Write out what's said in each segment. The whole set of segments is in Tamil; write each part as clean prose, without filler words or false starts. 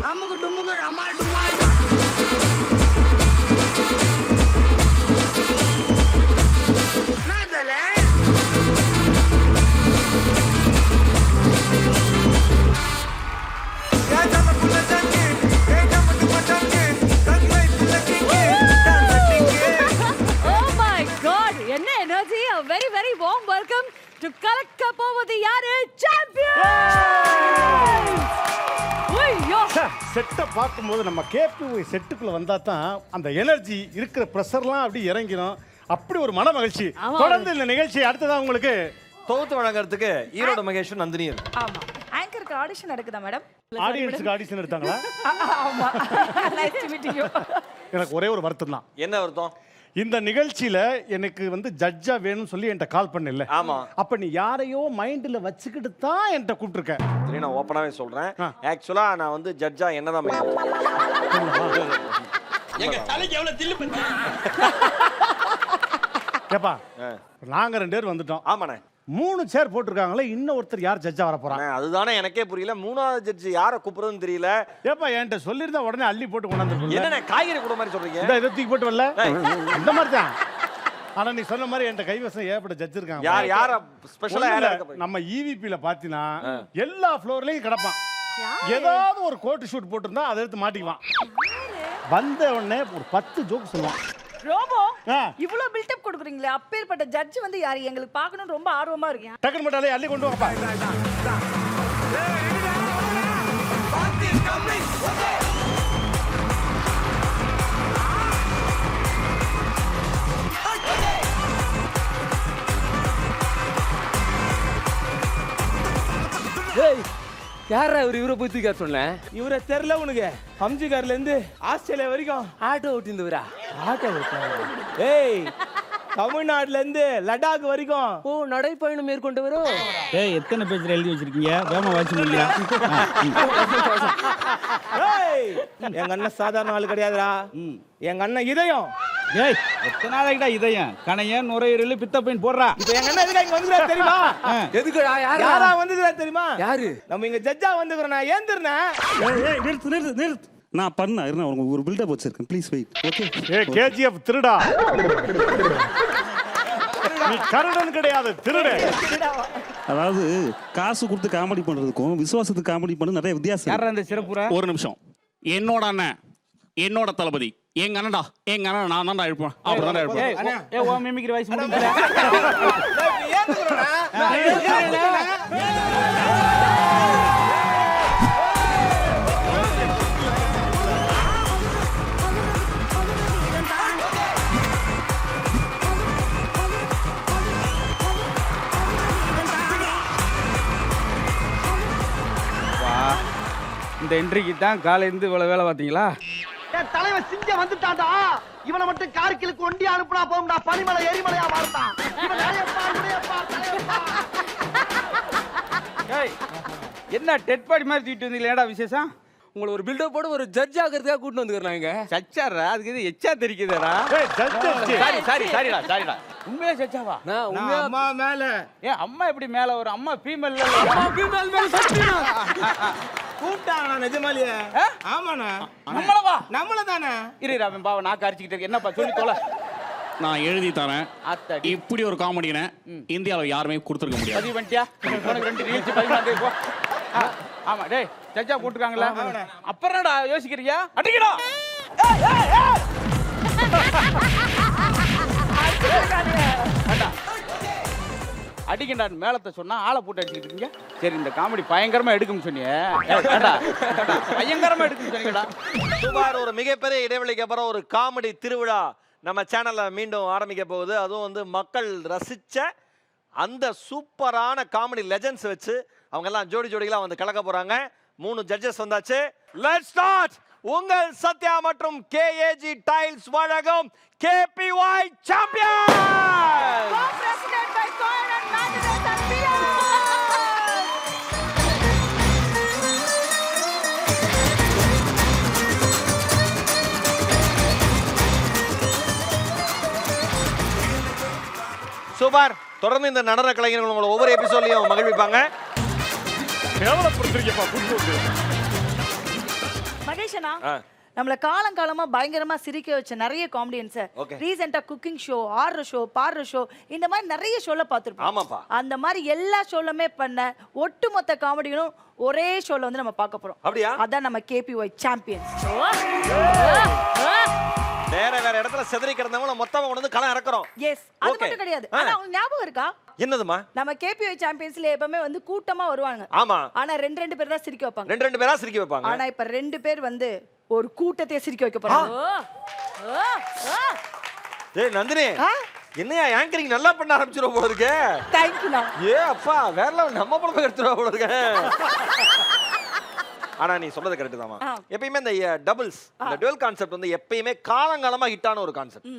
அம்முக்கு டும்முக்கு அம்மாள் டும்மாள். என்னதுல? Oh my God! என்ன energy! A very very warm welcome to கலக்க போவது யாரு? Champions! ஐயோ! செட்டை பார்க்கும்போது நம்ம கேபி செட்டுக்குள்ள வந்தா தான் அந்த எனர்ஜி இருக்கிற ப்ரெஷர்லாம் அப்படி இறங்கிடும். அப்படி ஒரு மன மகிழ்ச்சி. ஆமா. தொடர்ந்து இந்த நிகழ்ச்சி அடுத்ததா உங்களுக்கு தொகுத்து வழங்குறதுக்கு ஈரோடு மகேஷ் நந்தினி ஆமா ஆங்கருக்கு ஆடிஷன் நடக்குதா மேடம்? ஆடியன்ஸுக்கு ஆடிஷன் எடுத்தாங்களா? ஆமா நைஸ் டு மீட் யூ. எனக்கு ஒரே ஒரு வருத்தம் தான். என்ன அர்த்தம்? இந்த நிகழ்ச்சியில எனக்கு வந்து ஜட்ஜா வேணும்னு சொல்லி என்கிட்ட கால் பண்ணல. ஆமா. அப்ப நீ யாரையோ மைண்ட்ல வச்சுக்கிட்டு தான் என்கிட்ட கூப்பிட்டுருக்க. சரி, நான் ஓப்பனாவே சொல்றேன். ஆக்சுவலா நான் வந்து ஜட்ஜா என்னதான் எங்க தலைக்கு எவ்வளவு தில்லு பண்ணி. ஏப்பா நாங்க 2 பேர் வந்துட்டோம். ஆமாண்ணே. 3 சேர் போட்டிருக்காங்களே, இன்னும் ஒருத்தர் யார் ஜட்ஜா வர போறாங்க? அதுதானே எனக்கே புரியல. 3வது ஜட்ஜ் யாரை கூப்பிடுறதுன்னு தெரியல. ஏப்பா என்கிட்ட சொல்லிருந்தா உடனே அள்ளி போட்டு கொண்டாந்துருக்கோம். என்னண்ணே காய்கறி கூட மாதிரி சொல்றீங்க? இந்த இதை தூக்கி போட்டு வரல இந்த மாதிரி தான். ஆனா நீ சொன்ன மாதிரி என்கிட்ட கைவசம் ஏற்பட்ட ஜட்ஜ் இருக்காங்க. யார ஸ்பெஷலா யார நம்ம ஈவிபில பாத்தீங்கன்னா எல்லா ஃப்ளோர்லயும் கிடப்பான். ஏதாவது ஒரு கோட் ஷூட் போட்டிருந்தா அதை எடுத்து மாட்டிக்குவான். வந்த உடனே ஒரு 10 ஜோக் சொல்லுவான். ரோபோ இவ்ளோ பில்ட் அப் கொடுக்குறீங்களே, அப்பேர்ப்பட்ட ஜட்ஜ் வந்து யாரு? எங்களுக்கு பார்க்கணும் ரொம்ப ஆர்வமா இருக்கு. டக்குனு மட்டாலே அள்ளி கொண்டு வாப்பா. யாரா இவரை போய் தூக்கி சொன்னேன்? இவரை தெரியல உனக்கு? ஹம்ஜிகார்ல இருந்து ஆஸ்திரேலியா வரைக்கும் ஆட்டோ ஓட்டிந்தவரா? ஆட்டோ ஏய், தமிழ்நாட்டுல இருந்து லடாக் வரைக்கும் ஓ, நடைப்பயணம் மேற்கொண்டவரோ? ஏய், எத்தனை பேஜ்ல எழுதி வச்சிருக்கீங்க? வேகமா வாட்சி முடியல. ஏய், எங்க அண்ணன் சாதாரண ஆளு கிடையாதுடா. எங்க அண்ணன் இதயம். ஏய், எத்தனை நாளைக்குடா இதயம் கணையன் நுரையீரல் பித்தப்பைன் போடுறா. இப்போ எங்க அண்ணன் எதுக்கு இங்க வந்துக்கிறாரு தெரியுமா? எதுக்குடா? யாரா வந்துக்கிறாரு தெரியுமா? யாரு? நம்ம இங்க ஜட்ஜா வந்துக்கிறோம். நான் ஏந்திருந்தேன். நிறுத்து. நான் பண்ண உங்களுக்கு ஒரு பில்டப் வச்சிருக்கேன். Please wait. ஓகே. ஏய் கேஜிஎஃப் திருடா. நீ கருடன் கிடையாது, திருடு. அதாவது காசு கொடுத்து காமெடி பண்றதுக்கும் விசுவாசத்துக்கு காமெடி பண்ண நிறைய வித்தியாசம். யாரா அந்த சிறப்புரா? ஒரு நிமிஷம். என்னோட அண்ணன், என்னோட தளபதி, எங்க அண்ணன்டா, எங்க அண்ணன் நான் தான்டா எழுப்பேன். அப்படிதான் எழுப்பேன். ஏய், ஓ மிமிக்ரி வாய்ஸ் முடிஞ்சல. இந்த என்ட்ரிக்கு தான் காலையில இவ்வளவு வேலை பார்த்தீங்களா? தலைவன் சிங்க வந்துட்டான்டா. இவனை மட்டும் கார்கிலுக்கு ஒண்டி அனுப்புனா போகும்டா. பனிமலை எரிமலையா மாறுதான். என்ன டெட் பாடி மாதிரி தூக்கிட்டு வந்தீங்களா? ஏடா விசேஷம்? உங்களை ஒரு பில்டப் போட ஒரு ஜட்ஜ் ஆகிறதுக்காக கூட்டிட்டு வந்துக்கிறாங்க. சச்சாரா? அதுக்கு இது எச்சா தெரிக்குதுடா. ஏய் ஜட்ஜ் சாரிடா. உண்மையா சச்சாவா? நான் உண்மையா அம்மா மேல. ஏன் அம்மா எப்படி மேல ஒரு அம்மா ஃபீமேல் கூப்பிட்டாங்கண்ணா நிஜமாலியே. ஆமாண்ணா. நம்மளவா? நம்மள தானே. இரு அவன் பாவ நான் கரிச்சிக்கிட்டு என்னப்பா சொல்லி தொலை. நான் எழுதி தரேன். அத்தாடி இப்படி ஒரு காமெடினை இந்தியாவில் யாருமே கொடுத்துருக்க முடியாது. பதிவு பண்ணிட்டியா? உனக்கு 2 ரீல்ஸ் பதிவு போ. ஆமா டேய் ஜட்ஜா போட்டுருக்காங்களா? அப்புறம் என்னடா யோசிக்கிறியா? அடிக்கடா. அடிக்கண்டா மேலத்தை சொன்னா ஆளை போட்டு அடிச்சுக்கிட்டு இருக்கீங்க. சரி இந்த காமெடி பயங்கரமா எடுக்கும்னு சொன்னியே. பயங்கரமா எடுக்கும்னு சொன்னீங்கடா. சுமார் ஒரு மிகப்பெரிய இடைவெளிக்கு அப்புறம் ஒரு காமெடி திருவிழா நம்ம சேனல்ல மீண்டும் ஆரம்பிக்க போகுது. அதுவும் வந்து மக்கள் ரசிச்ச அந்த சூப்பரான காமெடி லெஜெண்ட்ஸ் வச்சு அவங்க எல்லாம் ஜோடிகளா வந்து கலக்க போறாங்க. 3 ஜட்ஜஸ் வந்தாச்சு. Let's start. உங்கள் சத்யா மற்றும் கேஏஜி டைல்ஸ் வழங்கும் KPY champion. Co-president by Cohen and Madness and Beyond. Super. தொடர்ந்து இந்த நடன கலைஞர்கள் உங்களை ஒவ்வொரு எபிசோட்லயும் மகிழ்விப்பாங்க. கேவலப்படுத்துறீங்கப்பா புதுசு. மகேஷனா ஆ. நம்மள காலங்காலமா பயங்கரமா சிரிக்க வச்ச நிறைய காமெடியன்ஸ் Okay. ரீசெண்டா குக்கிங் ஷோ, ஆடுற ஷோ, பாடுற ஷோ, இந்த மாதிரி நிறைய ஷோல பார்த்திருப்போம். ஆமாப்பா. அந்த மாதிரி எல்லா ஷோலுமே பண்ண ஒட்டுமொத்த காமெடிகளும் ஒரே ஷோல வந்து நம்ம பார்க்க போறோம். அப்படியா? அதான் நம்ம கேபிஒய் சாம்பியன்ஸ். வேற வேற இடத்துல செதறி கிடந்தவங்கள மொத்தமா கொண்டு வந்து களம் இறக்குறோம். எஸ், அது Okay. மட்டும் கிடையாது. ஆ. ஆனா உங்களுக்கு ஞாபகம் இருக்கா? என்னதுமா? நம்ம கேபிஒய் சாம்பியன்ஸ்ல எப்பவுமே வந்து கூட்டமா வருவாங்க. ஆமா. ஆனா ரெண்டு பேர் தான் சிரிக்க வைப்பாங்க. ரெண்டு பேரா சிரிக்க வைப்பாங்க. ஆனா இப்ப 2 பேர் வந்து ஒரு கூட்டத்தையே சிரிக்க வைக்க போறாங்க. ஏய் நந்தினி, என்னையா ஆங்கரிங் நல்லா பண்ண ஆரம்பிச்சிரும் போல இருக்கே. Thank you. ஏ அப்பா, வேற லெவல், நம்ம பழப்ப எடுத்துறா போல இருக்கே. ஆனா நீ சொல்றது கரெக்ட் தான்மா. எப்பயுமே இந்த டபுள்ஸ், இந்த டுவெல் கான்செப்ட் வந்து எப்பயுமே காலங்காலமா ஹிட்டான ஒரு கான்செப்ட்.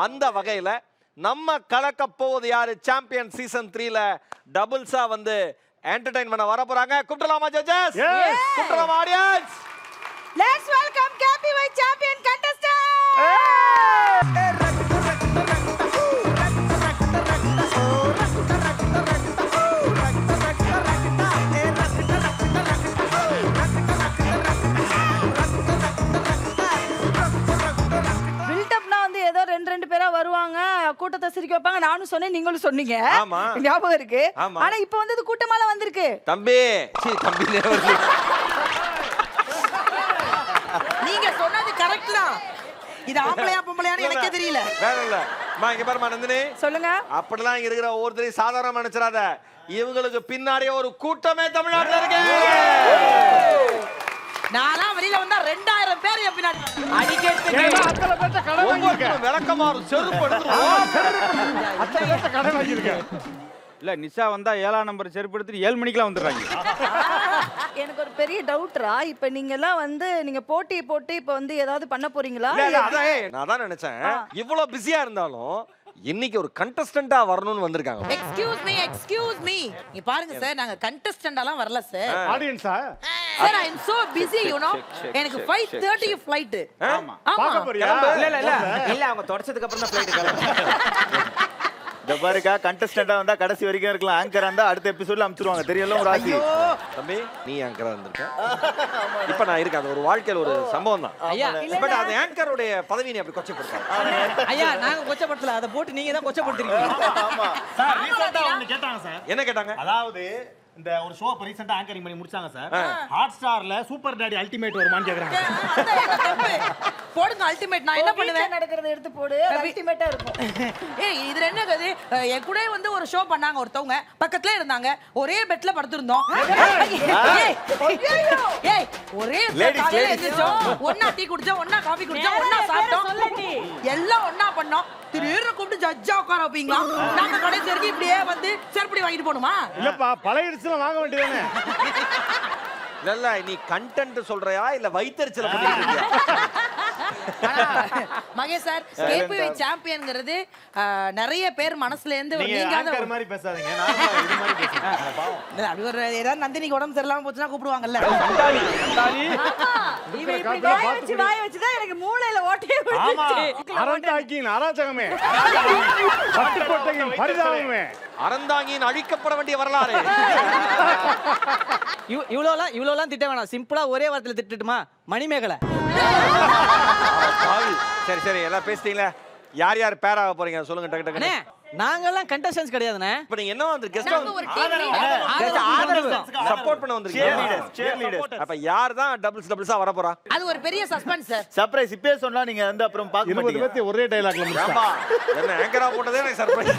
அந்த வகையில நம்ம கலக்க போவது யாரு சாம்பியன் சீசன் 3ல டபுள்ஸா வந்து என்டர்டெயின் பண்ண வர போறாங்க. கூப்பிடலாமா ஜட்ஜஸ்? கூப்பிடலாமா audience? Let's welcome KPY champion contestant. பில்டப்னா வந்து ஏதோ ரெண்டு பேரா வருவாங்க, கூட்டத்தை சிரிக்க வைப்பாங்க. நானும் சொன்னேன், நீங்களும் சொன்னீங்க. ஆமா. ஞாபகம் இருக்கு. ஆமா. ஆனா இப்போ வந்து இது கூட்டமால வந்திருக்கு. தம்பி, தம்பி வருது. நீங்க சொன்னது கரெக்ட் தான். இது ஆம்பளையா பொம்பளையான்னு எனக்கே தெரியல. வேற இல்ல. மா இங்க பாருமா நந்தினி. சொல்லுங்க. அப்படிலாம் இங்க இருக்கிற ஒவ்வொருத்தரையும் சாதாரணமா நினைச்சிராத. இவங்களுக்கு பின்னாடியே ஒரு கூட்டமே தமிழ்நாட்டுல இருக்கு. நான்லாம் வெளியில வந்தா 2000 பேர் என் பின்னாடி அடிக்கிறதுக்கு. அத்தனை பேர்ட்ட கடன் வாங்கியிருக்கேன். ஒவ்வொருத்தரும் விளக்கமாறு செருப்பு எடுத்துருவோம். அத்தனை பேர்ட்ட கடன் வாங்கியிருக்கேன். இல்ல நிஷா வந்தா 7ஆம் நம்பர் செருப்பு எடுத்துட்டு 7 மணிக்கெல்லாம் வந்துடுறாங்க. எனக்கு ஒரு பெரிய டவுட்ரா. இப்ப நீங்க எல்லாம் வந்து நீங்க போட்டி போட்டு இப்ப வந்து ஏதாவது பண்ண போறீங்களா? நான் அதான் நினைச்சேன். இவ்வளவு பிஸியா இருந்தாலும் இன்னைக்கு ஒரு கண்டஸ்டன்டா வரணும்னு வந்திருக்காங்க. Excuse me. நீ பாருங்க சார், நாங்க கண்டஸ்டன்டாலாம் வரல சார். ஆடியன்ஸா? Sir I am so busy you know. எனக்கு 5:30 ஃளைட். ஆமா. பார்க்க போறியா? இல்ல அவங்க தொடச்சதுக்கு அப்புறம் தான் ஃளைட் கிளம்பும். இந்த பாருக்கா, கண்டஸ்டன்டா வந்தா கடைசி வரைக்கும் இருக்கலாம். ஆங்கரா இருந்தா அடுத்த எபிசோட்ல அனுப்பிச்சிருவாங்க. தெரியல ஒரு ஆசி. தம்பி, நீ ஆங்கரா இருந்திருக்க. இப்ப நான் இருக்கேன். அது ஒரு வாழ்க்கையில ஒரு சம்பவம் தான். ஐயா, பட் அது ஆங்கருடைய பதவி நீ அப்படி கொச்சப்படுத்தாத. ஐயா நாங்க கொச்சப்படுத்தல. அத போட்டு நீங்க தான் கொச்சப்படுத்துறீங்க. ஆமா. சார் ரீசெண்டா ஒன்னு கேட்டாங்க சார். என்ன கேட்டாங்க? அதாவது இந்த ஒரு ஷோ இப்ப ரீசெண்டா ஆங்கரிங் பண்ணி முடிச்சாங்க சார். ஹாட் ஸ்டார்ல சூப்பர் டாடி அல்டிமேட் வருமான்னு கேக்குறாங்க. போடுங்க அல்டிமேட். நான் என்ன பண்ணுவேன்? நடக்கிறத எடுத்து போடு. அல்டிமேட்டா இருக்கும். ஏய் இதுல என்ன கது? என் கூட வந்து ஒரு ஷோ பண்ணாங்க ஒருத்தவங்க. பக்கத்துல இருந்தாங்க. ஒரே பெட்ல படுத்திருந்தோம். ஏய் ஒரே காலையில எந்திரிச்சோம். ஒண்ணா டீ குடிச்சோம், ஒண்ணா காபி குடிச்சோம், ஒண்ணா சாப்பிட்டோம். எல்லாம் ஒண்ணா பண்ணோம். திடீர்னு கூப்பிட்டு ஜட்ஜா உட்கார வைப்பீங்களா? நாங்க கடைசி வரைக்கும் இப்படியே வந்து செருப்படி வாங்கிட்டு போணுமா? இல்லப்பா, பழைய வாங்க வேண்டியதானே. இல்ல நீ கண்டென்ட் சொல்றியா இல்ல வைத்தறிச்சல பண்ணிட்டு இருக்கியா? மகேஷ் சார், கேபிஒய் சாம்பியன்ங்கிறது நிறைய பேர் மனசுல இருந்து நீங்க ஆங்கர் மாதிரி பேசாதீங்க. நான் இது மாதிரி பேசுறேன். அப்படி ஒரு ஏதாவது நந்தினிக்கு உடம்பு சரியில்லாம போச்சுன்னா கூப்பிடுவாங்கல்ல. இவன் இப்படி வாய வச்சுதான் எனக்கு மூளையில ஓட்டையே விழுந்துச்சு. அறந்தாக்கியின் அராஜகமே, பட்டுக்கோட்டையின் பரிதாபமே, அறந்தாங்கியின் அழிக்கப்பட வேண்டிய வரலாறு. இவ்வளோலாம் திட்ட வேணாம். சிம்பிளா ஒரே வார்த்தையில திட்டுட்டுமா? மணிமேகலை. சரி சரி, எல்லாம் பேசிட்டீங்களா? யார் யார் பேர் ஆக போறீங்க சொல்லுங்க டக்கு டக்கு. நாங்கெல்லாம் கண்டஸ்டன்ஸ் கிடையாதுண்ணே. இப்போ நீங்க என்ன வந்து கெஸ்ட் சப்போர்ட் பண்ண Cheerleaders. வந்திருக்கீங்க. அப்ப யார் தான் டபுள்ஸா வர போறா? அது ஒரு பெரிய சஸ்பென்ஸ் சார். சர்ப்ரைஸ் இப்பவே சொன்னா நீங்க வந்து அப்புறம் பார்க்க 20 மாட்டீங்க. பேர்த்தையும் ஒரே டைலாக்ல முடிச்சா. ஆமா. என்ன ஆங்கரா போட்டதே எனக்கு சர்ப்ரைஸ்.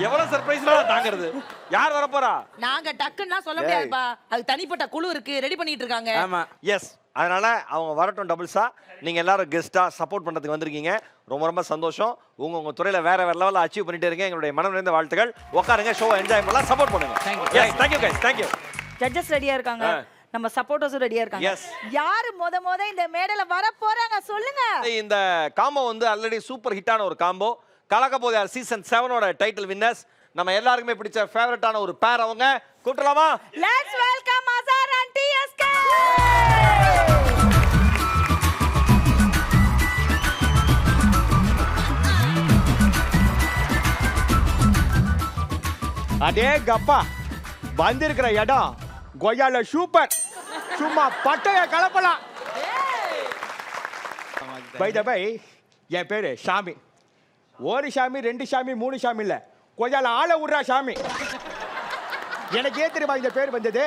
எவ்வளவு சர்ப்ரைஸ்ல தாங்கிறது. யார் வர போறா? நாங்க டக்குன்னா சொல்ல முடியாதுப்பா. அது தனிப்பட்ட குழு இருக்கு, ரெடி பண்ணிட்டு இருக்காங்க. ஆமா. எஸ். அதனால அவங்க வரட்டும் டபுள்ஸா. நீங்க எல்லாரும் கெஸ்டா சப்போர்ட் பண்றதுக்கு வந்திருக்கீங்க. ரொம்ப ரொம்ப சந்தோஷம். உங்க துறையில வேற வேற லெவல்ல அச்சீவ் பண்ணிட்டே இருக்கீங்க. எங்களுடைய மனம் நிறைந்த வாழ்த்துக்கள். உட்காருங்க, ஷோ என்ஜாய் பண்ணலாம், சப்போர்ட் பண்ணுங்க. Yes, thank you guys, thank you. Judges ரெடியா இருக்காங்க. நம்ம சப்போர்ட்டர்ஸும் ரெடியா இருக்காங்க. Yes. யாரு முத இந்த மேடையில வர போறாங்க சொல்லுங்க. இந்த காம்போ வந்து ஆல்ரெடி சூப்பர் ஹிட்டான ஒரு காம்போ. கலக்க போதே சீசன் 7ஓட டைட்டில் வின்னர்ஸ். நம்ம எல்லாருக்குமே பிடிச்ச ஃபேவரட்டான ஒரு பேர் அவங்க. கூட்டலாமா? Let's welcome Azhar and TSK. அடே கப்பா, வந்திருக்கிற இடம் கொய்யால சூப்பர் சும்மா பட்டைய கலப்பலாம் பை த பை என் பேரு சாமி ஒரு சாமி 2 சாமி 3 சாமி இல்ல கொய்யால ஆளை விடுறா சாமி எனக்கு ஏன் தெரியுமா இந்த பேர் வந்தது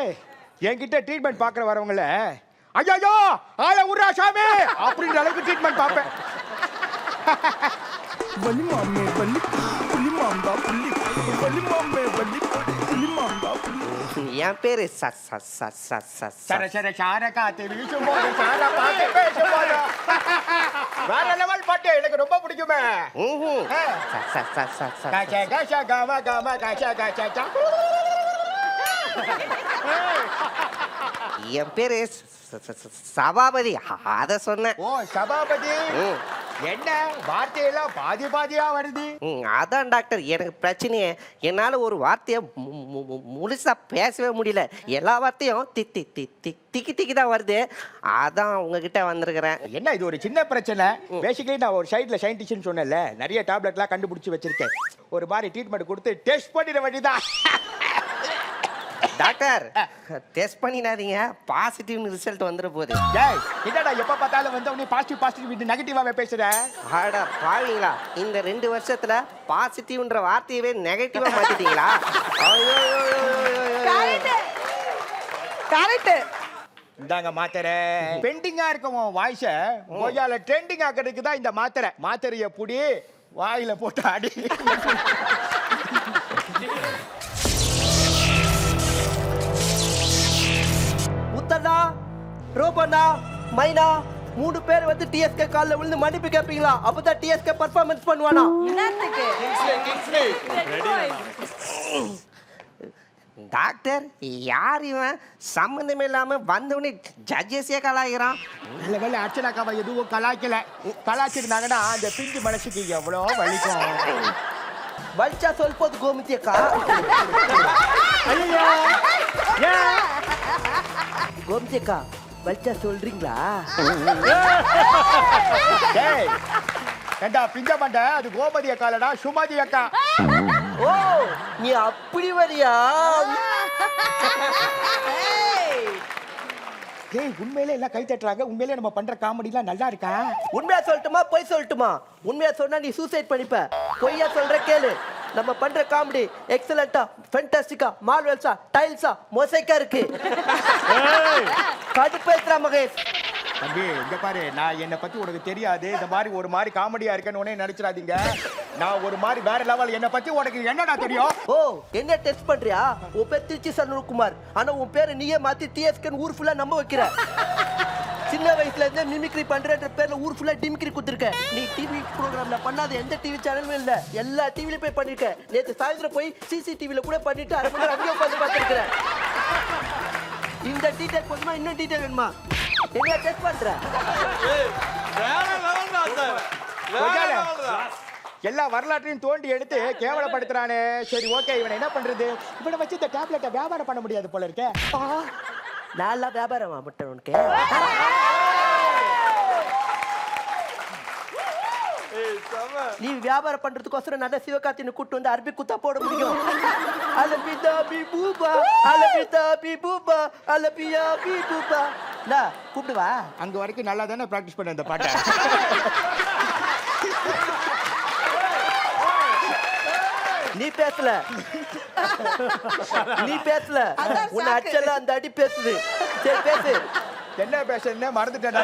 என்கிட்ட ட்ரீட்மெண்ட் பார்க்குற வரவங்கள ஐயோ ஆளை விடுறா சாமி அப்படின்ற அளவுக்கு ட்ரீட்மெண்ட் பார்ப்பேன் வலி மாமே வலி புலி மாம்பா புலி வலி மாமே வலி புலி மாம்பா என் பேரு சர சர சாரக்கா தெரியும் போது சார பாட்டு பேசும்போது வேற லெவல் பாட்டு எனக்கு ரொம்ப பிடிக்குமே காச்சா காச்சா காமா காமா காச்சா காச்சா என் பேரு சபாபதி அத சொன்னேன் ஓ சபாபதி என்ன வார்த்தையெல்லாம் பாதி பாதியா வருது அதான் டாக்டர் எனக்கு பிரச்சனையே என்னால ஒரு வார்த்தையை முழுசா பேசவே முடியல எல்லா வார்த்தையும் திக்கி தான் வருது அதான் உங்ககிட்ட வந்திருக்கிறேன் என்ன இது ஒரு சின்ன பிரச்சனை பேசிக்கலி நான் ஒரு சைட்ல சயின்டிஸ்ட்னு சொன்னேன்ல நிறைய டேப்லெட்லாம் கண்டுபிடிச்சு வச்சிருக்கேன் ஒரு மாதிரி ட்ரீட்மெண்ட் கொடுத்து டெஸ்ட் பண்ணிட வேண்டியதான் டாக்டர் டெஸ்ட் பண்ணிடாதீங்க பாசிட்டிவ் ரிசல்ட் வந்துட போகுது ஏய் என்னடா எப்ப பார்த்தாலும் வந்து உடனே பாசிட்டிவ் இது நெகட்டிவாவே பேசுற ஆடா பாவீங்களா இந்த 2 வருஷத்துல பாசிட்டிவ்ன்ற வார்த்தையவே நெகட்டிவா மாத்திட்டீங்களா கரெக்ட் இந்தாங்க மாத்திரை பெண்டிங்கா இருக்கும் உன் வாய்ஸ கொய்யால ட்ரெண்டிங் ஆக்கிறதுக்கு தான் இந்த மாத்திரையை புடி வாயில போட்டு அடி முத்தண்ணா ரோபண்ணா மைனா 3 பேர் வந்து டிஎஸ்கே கால்ல விழுந்து மன்னிப்பு கேட்பீங்களா அப்பதான் டிஎஸ்கே பர்ஃபார்மன்ஸ் பண்ணுவானா டாக்டர் யார் இவன் சம்பந்தமே இல்லாம வந்தவனே ஜட்ஜஸே கலாய்கிறான் நல்ல வேலை அர்ச்சனாக்காவை எதுவும் கலாய்ச்சிருந்தாங்கன்னா அந்த பிஞ்சு மனசுக்கு எவ்வளோ வலிக்கும் வலிச்சா சொல்போது கோமித்தியக்கா கோமித்தியக்கா வலிச்சா சொல்றீங்களா ஏண்டா பிஞ்ச மண்ட அது கோமதி அக்காலடா சுமதி அக்கா ஓ நீ அப்படி வரியா ஏய் உண்மையிலே எல்லாம் கை தட்டுறாங்க உண்மையிலே நம்ம பண்ற காமெடிலாம் நல்லா இருக்கா உண்மையா சொல்லட்டுமா பொய் சொல்லட்டுமா உண்மையா சொன்னா நீ சூசைட் பண்ணிப்ப பொய்யா சொல்ற கேளு நம்ம பண்ற காமெடி எக்ஸலண்டா ஃபேண்டாஸ்டிக்கா மார்வெல்ஸா டைல்ஸா மொசைக்கா இருக்கு கடுப்பேத்துறா மகேஷ் தம்பி இங்க பாரு நான் என்னை பத்தி உனக்கு தெரியாது இந்த மாதிரி ஒரு மாதிரி காமெடியா இருக்கேன்னு உடனே நினைச்சிடாதீங்க நான் ஒரு மாதிரி வேற லெவல் என்னை பத்தி உனக்கு என்னடா தெரியும் ஓ என்ன டெஸ்ட் பண்றியா உன் பேர் திருச்சி சண்முககுமார் ஆனா உன் பேரை நீயே மாத்தி டிஎஸ்கேன்னு ஊர் ஃபுல்லா நம்ப வைக்கிற சின்ன வயசுல இருந்தே மிமிக்ரி பண்றன்ற பேர்ல ஊர் ஃபுல்லா டிமிக்ரி குடுத்துருக்க நீ டிவி ப்ரோகிராம்ல பண்ணாத எந்த டிவி சேனலும் இல்ல எல்லா டிவில போய் பண்ணிருக்க நேத்து சாயந்தரம் போய் சிசிடிவில கூட பண்ணிட்டு அரை மணி நேரம் அங்கே உட்காந்து பார்த்துருக்கிறேன் இந்த டீடைல் போதுமா இன்னும் டீடைல் வேணுமா என்ன டெஸ்ட் பண்ற எல்லா வரலாற்றையும் தோண்டி எடுத்து கேவலப்படுத்துறானே சரி ஓகே இவனை என்ன பண்றது இவனை வச்சு இந்த டேப்லெட்டை வியாபாரம் பண்ண முடியாது போல இருக்கே நல்லா வியாபாரமா மட்டும் உனக்கு நீ வியாபாரம் பண்றதுக்கோசரம் நல்ல சிவகார்த்தின்னு கூட்டு வந்து அரபி குத்தா போட முடியும் அலபிதா பி பூபா அலபிதா பி பூபா அலபியா பி பூபா டா கூப்பிடுவா அங்க வரைக்கும் நல்லா தானே பிராக்டிஸ் பண்ண இந்த பாட்டை நீ பேசல உன்னை அச்சல அந்த அடி பேசுது சரி பேசு என்ன பேசுறேன்னு மறந்துட்டேன்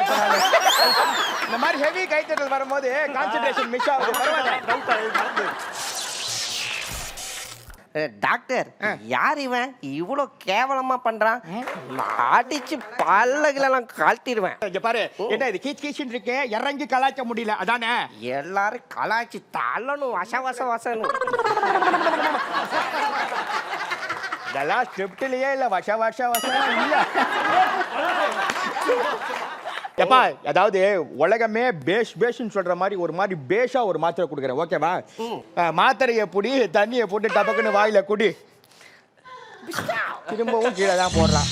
இந்த மாதிரி ஹெவி கைத்தட்டல் வரும்போது கான்சென்ட்ரேஷன் மிஸ் ஆகுது பரவாயில்ல டாக்டர் யார் இவன் இவ்வளோ கேவலமா பண்றான் அடிச்சு பல்லகளெல்லாம் கழட்டிடுவேன் இங்க பாரு என்ன இது கீச் கீச்சின்னு இருக்கே இறங்கி கலாய்க்க முடியல அதானே எல்லாரும் கலாய்ச்சி தள்ளணும் வசன்னு இதெல்லாம் ஸ்கிரிப்ட்லயே இல்ல வச இல்ல எப்பா அதாவது உலகமே பேஷ்னு சொல்ற மாதிரி ஒரு மாதிரி பேஷா ஒரு மாத்திரை கொடுக்குறேன் ஓகேவா மாத்திரையை புடி தண்ணியை போட்டு டபக்குன்னு வாயில குடி திரும்பவும் கீழே தான் போடுறான்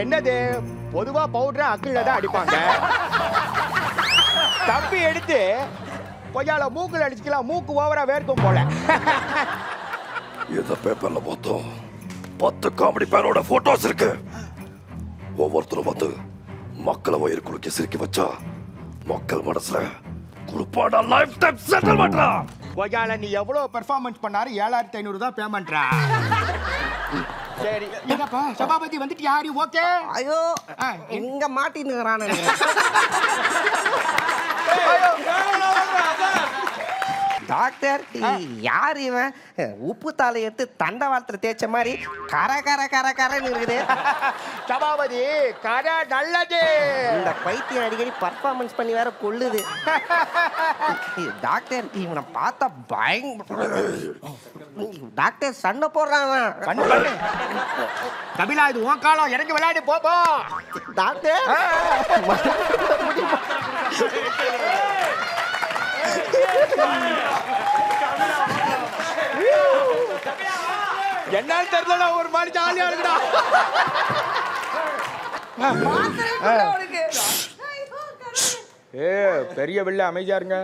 என்னது பொதுவா பவுடரை அக்கில தான் அடிப்பாங்க. தம்பி எடுத்து கொய்யால மூக்குல அடிச்சுக்கலாம், மூக்கு ஓவரா வேர்க்கும் போல. இந்த பேப்பர்ல மொத்தம் 10 காமெடி பேரோட போட்டோஸ் இருக்கு. ஒவ்வொருத்தரும் வந்து மக்களை வயிறு குலுக்கி சிரிக்க வச்சா மக்கள் மனசுல குடுப்பாடா லைஃப் டைம் செட்டில் பண்றா. கொய்யால நீ எவ்வளவு பெர்ஃபார்மன்ஸ் பண்ணாரு? 7500 தான் பேமெண்ட்ரா. சரி என்னப்பா சபாபதி வந்துட்டு யாரு? ஓகே. ஐயோ இங்க மாட்டினுறானே. டாக்டர் யார் இவன்? உப்பு தாளை எடுத்து தண்டவாளத்துல தேய்ச்ச மாதிரி கர கர கர கரன்னு இருக்குது. சபாபதி கரை நல்லது. இந்த பைத்தியம் அடிக்கடி பர்ஃபார்மன்ஸ் பண்ணி வேற கொள்ளுது. டாக்டர் இவனை பார்த்தா டாக்டர் சண்டை போடுறான். கபிலா இது உன் காலம், இறங்கி விளையாடி போப்போ. டாக்டர் என்னால தெரியல, ஒரு மாதிரி ஜாலியா இருக்குடா. பெரிய வெள்ள அமைதியா இருங்க.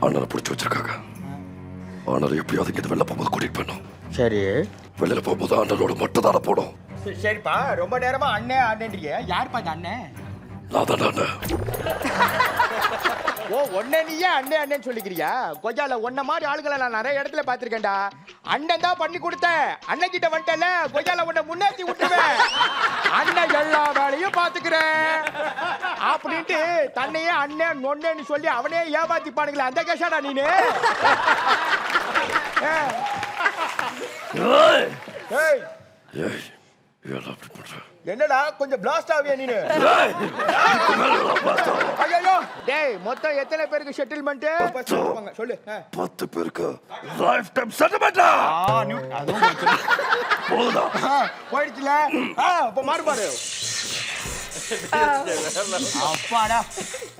அண்ணனை பிடிச்சி வச்சிருக்காங்க. அண்ணனை எப்படியாவது இங்க வெளில போகும்போது கூட்டிட்டு போயிடணும். சரி வெளியில போகும்போது அண்ணனோட மட்டும் தானே போடும். சரிப்பா, ரொம்ப நேரமா அண்ணே அண்ணன்றீங்க. யாருப்பா அந்த அண்ணன்? நான் தானே அண்ணன். ஓ ஒன்ன நீயே அண்ணே அண்ணன் சொல்லிக்கிறியா? கொய்யால ஒன்ன மாதிரி ஆளுகளை நான் நிறைய இடத்துல பாத்திருக்கேன்டா. அண்ணன் தான் பண்ணி கொடுத்தேன். அண்ணன் கிட்ட வந்துட்டல, கொய்யால உன்னை முன்னேற்றி விட்டுருவேன். அண்ணன் எல்லா வேலையும் பாத்துக்கிறேன் அப்படின்ட்டு தன்னையே அண்ணன் நொன்னேன்னு சொல்லி அவனே ஏமாத்திப்பானுங்களே, அந்த கேஷாடா நீனு. ஏய் ஏய் ஏன் அப்படி பண்ற? என்னடா கொஞ்சம் பிளாஸ்ட் ஆவியா நீனு? ஐயோ டேய் மொத்தம் எத்தனை பேருக்கு செட்டில்மென்ட் சொல்லு? 10 பேருக்கு லைஃப் டைம் செட்டில்மென்ட். போதுடா. போயிடுச்சுல. அப்ப மாறுபாரு. அப்பாடா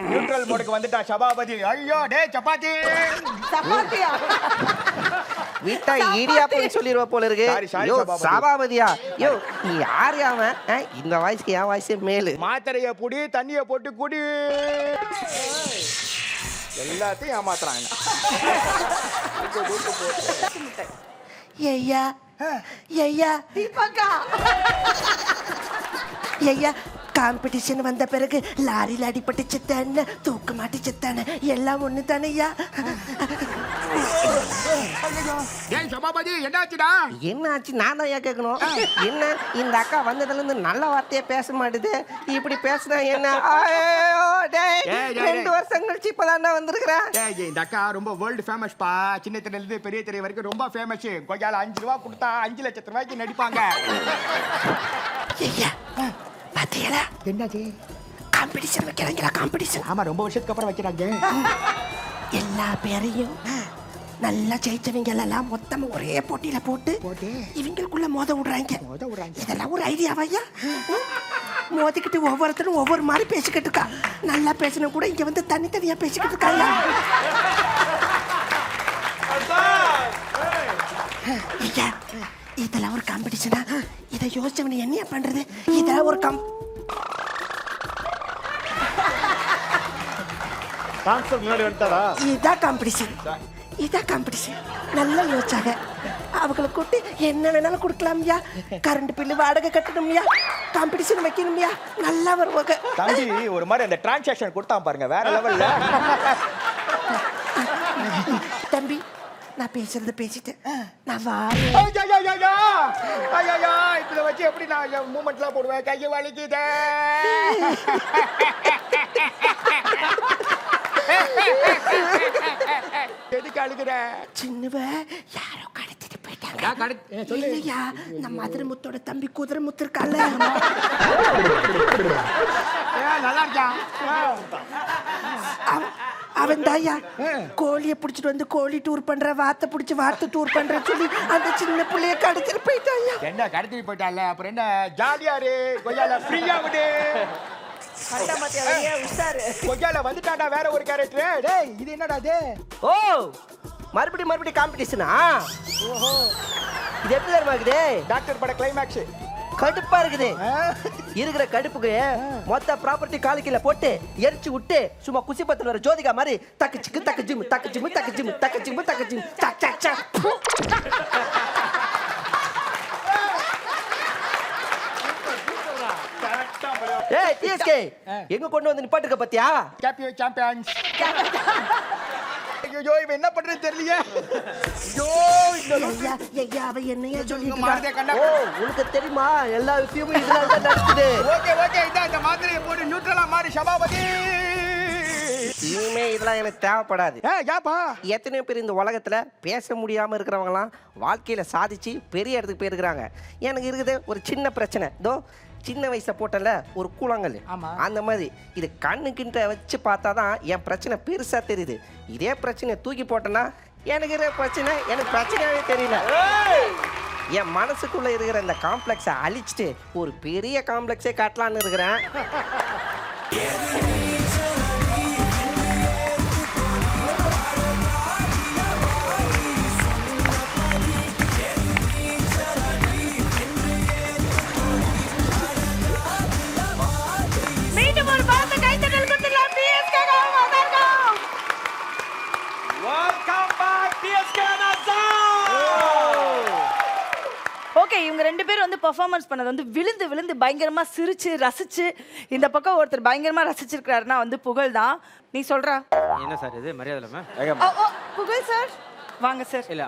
நியூட்ரல் மோடுக்கு வந்துட்டா சபாபதி. ஐயோ டேய் சப்பாத்தி. சப்பாத்தியா? வீட்டா இடியாப்பம் சொல்லிடுவ போல இருக்கு. யோ சபாபதியா? யோ நீ யாரு அவன்? இந்த வாய்ஸ்க்கு என் வாய்ஸே மேலு. மாத்திரைய புடி, தண்ணிய போட்டு குடி, எல்லாத்தையும் ஏமாத்துறாங்க. ஐயா ஐயா தீபக்கா ஐயா காம்படிஷன் வந்த பிறகு லாரியில் அடிபட்டு செத்தான, தூக்க மாட்டி செத்தான, எல்லாம் ஒண்ணு தானையா? சபாபதி என்னாச்சுடா? என்னாச்சு நான் தான் கேட்கணும். என்ன இந்த அக்கா வந்ததுல இருந்து நல்ல வார்த்தையே பேச மாட்டுது. இப்படி பேசுனா என்ன? 2 வருஷம் கழிச்சு இப்பதான் வந்திருக்கிறேன். இந்த அக்கா ரொம்ப வேர்ல்டு ஃபேமஸ் பா. சின்ன திரையில இருந்து பெரிய திரை வரைக்கும் ரொம்ப ஃபேமஸ். கொய்யால 5 ரூபா கொடுத்தா 5 லட்சம் ரூபாய்க்கு நடிப்பாங்க. பாத்தீங்களா என்னது காம்படிஷன் வைக்கிறாங்களா? காம்படிஷன். ஆமா ரொம்ப வருஷத்துக்கு அப்புறம் வைக்கிறாங்க. எல்லா பேரையும் நல்லா ஜெயிச்சவங்க எல்லாம் மொத்தமா ஒரே போட்டியில போட்டு இவங்களுக்குள்ள மோத விடுறாங்க. இதெல்லாம் ஒரு ஐடியாவையா? மோதிக்கிட்டு ஒவ்வொருத்தரும் ஒவ்வொரு மாதிரி பேசிக்கிட்டு இருக்கா. நல்லா பேசின கூட இங்க வந்து தனித்தனியா பேசிக்கிட்டு இருக்காங்க. இதெல்லாம் ஒரு காம்படிஷனா? இதை யோசிச்சவன என்ன பண்றது? இதெல்லாம் ஒரு இதான் காம்படிஷன். இதான் காம்படிஷன். நல்லா யோசிச்சாங்க. அவங்களை கூட்டு என்ன வேணாலும் கொடுக்கலாம்யா. கரண்ட் பில்லு வாடகை கட்டணும்யா, காம்படிஷன் வைக்கணும்யா, நல்லா வருவாங்க. தம்பி ஒரு மாதிரி அந்த டிரான்சாக்ஷன் கொடுத்தா பாருங்க, வேற லெவல்ல. தம்பி நான் பேசுறது பேசிட்டு நான் இப்ப வச்சு எப்படி நான் மூமெண்ட்லாம் போடுவேன்? கையை வலிக்குதே. எதுக்கு அழுகுற? சின்னவ யாரோ கடத்திட்டு போயிட்டாங்க. இல்லையா நம்ம மதுரமுத்தோட தம்பி குதிரைமுத்து இருக்கால, நல்லா இருக்கா? அவன் தாயா கோழியை பிடிச்சிட்டு வந்து கோழி டூர் பண்ற, வாத்தை பிடிச்சி வாத்து டூர் பண்ற சொல்லி அந்த சின்ன பிள்ளைய கடத்திட்டு போயிட்டாயா. என்ன கடத்திட்டு போயிட்டால? அப்புறம் என்ன ஜாலியாரு? கொய்யால ஃப்ரீயா விடு. கொய்யால வந்துட்டாடா வேற ஒரு கேரக்டர். டேய் இது என்னடா இது? ஓ மறுபடியும் காம்படிஷனா? ஓஹோ இது எப்படி தெரியுமா இருக்குது? டாக்டர் பட கிளைமேக்ஸ். கடுப்பா இருக்குது. இருக்கிற கடுப்புக்கு மொத்த ப்ராப்பர்ட்டி காலு கீழே போட்டு எரிச்சு விட்டு சும்மா குசி பத்துல வர ஜோதிகா மாதிரி தக்கு சிக்கு தக்கு ஜிம் தக்கு ஜிம் தக்கு ஜிம் தக்கு ஜிம் தக்கு ஜிம் சக் சக் சக். ஏய் டிஎஸ்கே எங்க கொண்டு வந்து நிப்பாட்டுக்க பாத்தியா? சாம்பியன்ஸ். ஐயோ இவன் என்ன பண்றது தெரியலையே. ஐயோ அவ என்னைய சொல்லிட்டு மார்தே கண்ணா. ஓ உனக்கு தெரியுமா எல்லா விஷயமும் இதனால தான் நடக்குது. ஓகே ஓகே இந்த மாத்திரையை போட்டு நியூட்ரலா மாறி சபாபதி. இனிமே இதெல்லாம் எனக்கு தேவைப்படாது. ஏப்பா எத்தனையோ பேர் இந்த உலகத்துல பேச முடியாம இருக்கிறவங்கலாம் வாழ்க்கையில சாதிச்சு பெரிய இடத்துக்கு போயிருக்கிறாங்க. எனக்கு இருக்குது ஒரு சின்ன பிரச்சனை. இதோ சின்ன வயசுல போட்டல ஒரு கூழாங்கல் அந்த மாதிரி இது கண்ணுக்கிட்ட வச்சு பார்த்தா தான் என் பிரச்சனை பெருசா தெரியுது. இதே பிரச்சனை தூக்கி போட்டேன்னா எனக்கு இருக்கிற பிரச்சனை எனக்கு பிரச்சனையாவே தெரியல. என் மனசுக்குள்ள இருக்கிற இந்த காம்ப்ளெக்ஸை அழிச்சிட்டு ஒரு பெரிய காம்ப்ளெக்ஸே காட்டலான்னு இருக்கிறேன். மீண்டும் ஒரு பலத்த கைத்தட்டல் கொடுத்துடலாம். PSK வெல்கம் பேக் டிஎஸ்கே நாசா. ஓகே, இவங்க 2 பேரும் வந்து பெர்ஃபார்மன்ஸ் பண்ணது வந்து விழுந்து விழுந்து பயங்கரமா சிரிச்சு ரசிச்சு, இந்த பக்கம் ஒருத்தர் பயங்கரமா ரசிச்சிருக்காருன்னா வந்து புகழ் தான். நீ சொல்றா. என்ன சார் இது மரியாதை இல்லாம? புகழ் சார் வாங்க சார். இல்ல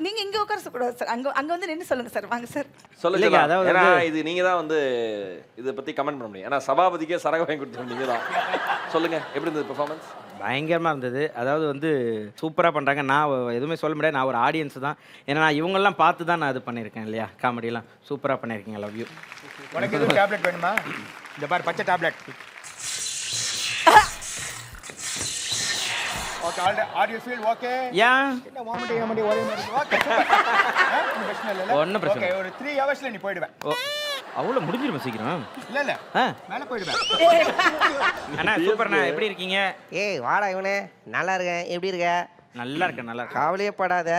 நீங்க இங்க உட்கார கூடாது சார். அங்க வந்து நின்னு சொல்லுங்க சார். வாங்க சார். சொல்லுங்க. ஏன்னா இது நீங்க தான் வந்து இத பத்தி கமெண்ட் பண்ண முடியும். ஏன்னா சபாபதிக்கே சரக வாங்கி கொடுத்தீங்க நீங்க தான். சொல்லுங்க எப்படி இருந்தது பெர்ஃபார்மன்ஸ்? பயங்கரமா இருந்தது. அதாவது வந்து சூப்பரா பண்றாங்க. நான் எதுவுமே சொல்ல முடியாது. நான் ஒரு ஆடியன்ஸ் தான். ஏன்னா நான் இவங்கெல்லாம் பார்த்து தான் நான் இது பண்ணியிருக்கேன் இல்லையா. காமெடியெல்லாம் சூப்பரா பண்ணியிருக்கீங்க. Love you. உனக்கு எதுவும் டேப்லெட் வேணுமா? இந்த பாரு பச்சை tablet. Okay are you feel okay? Yeah என்ன வாமிட்டிங் ஒரே மாதிரி ஓகே. பிரச்சனை இல்ல. ஒண்ணும் பிரச்சனை ஓகே ஒரு 3 ஹவர்ஸ்ல நீ போய்டுவே. ஓ அவ்வளவு முடிஞ்சிரும் சீக்கிரம். இல்ல மேல போய்டுவே. அண்ணா சூப்பர்ண்ணா. எப்படி இருக்கீங்க? ஏய் வாடா இவனே. நல்லா இருக்கேன். எப்படி இருக்க? நல்லா இருக்கேன். நல்லா இருக்கேன். கவலையே படாத.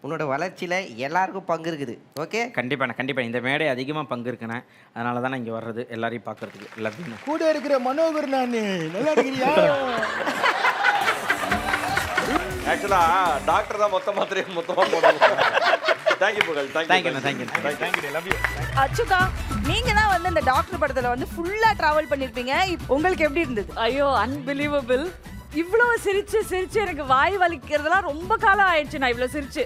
உன்னோட வளர்ச்சியில் எல்லாருக்கும் பங்கு இருக்குது. ஓகே கண்டிப்பாண்ணா கண்டிப்பாக. இந்த மேடை அதிகமாக பங்கு இருக்குண்ணே. அதனால தான் நான் இங்கே வர்றது எல்லாரையும் பார்க்கறதுக்கு. எல்லாத்தையும் கூட இருக்கிற மனோகர் நான் நல்லா இருக்கிறியா? ஆக்சுவலா டாக்டர் தான் மொத்த மாத்திரையை மொத்தமா போடுவாங்க. தேங்க்யூ புகழ். தேங்க்யூ. Love you. அச்சுதா நீங்க தான் வந்து இந்த டாக்டர் படத்துல வந்து ஃபுல்லா டிராவல் பண்ணிருப்பீங்க. உங்களுக்கு எப்படி இருந்தது? ஐயோ அன்பிலீவபிள். இவ்வளோ சிரிச்சு சிரிச்சு எனக்கு வாய் வலிக்கிறதுலாம் ரொம்ப காலம் ஆயிடுச்சு. நான் இவ்வளோ சிரிச்சு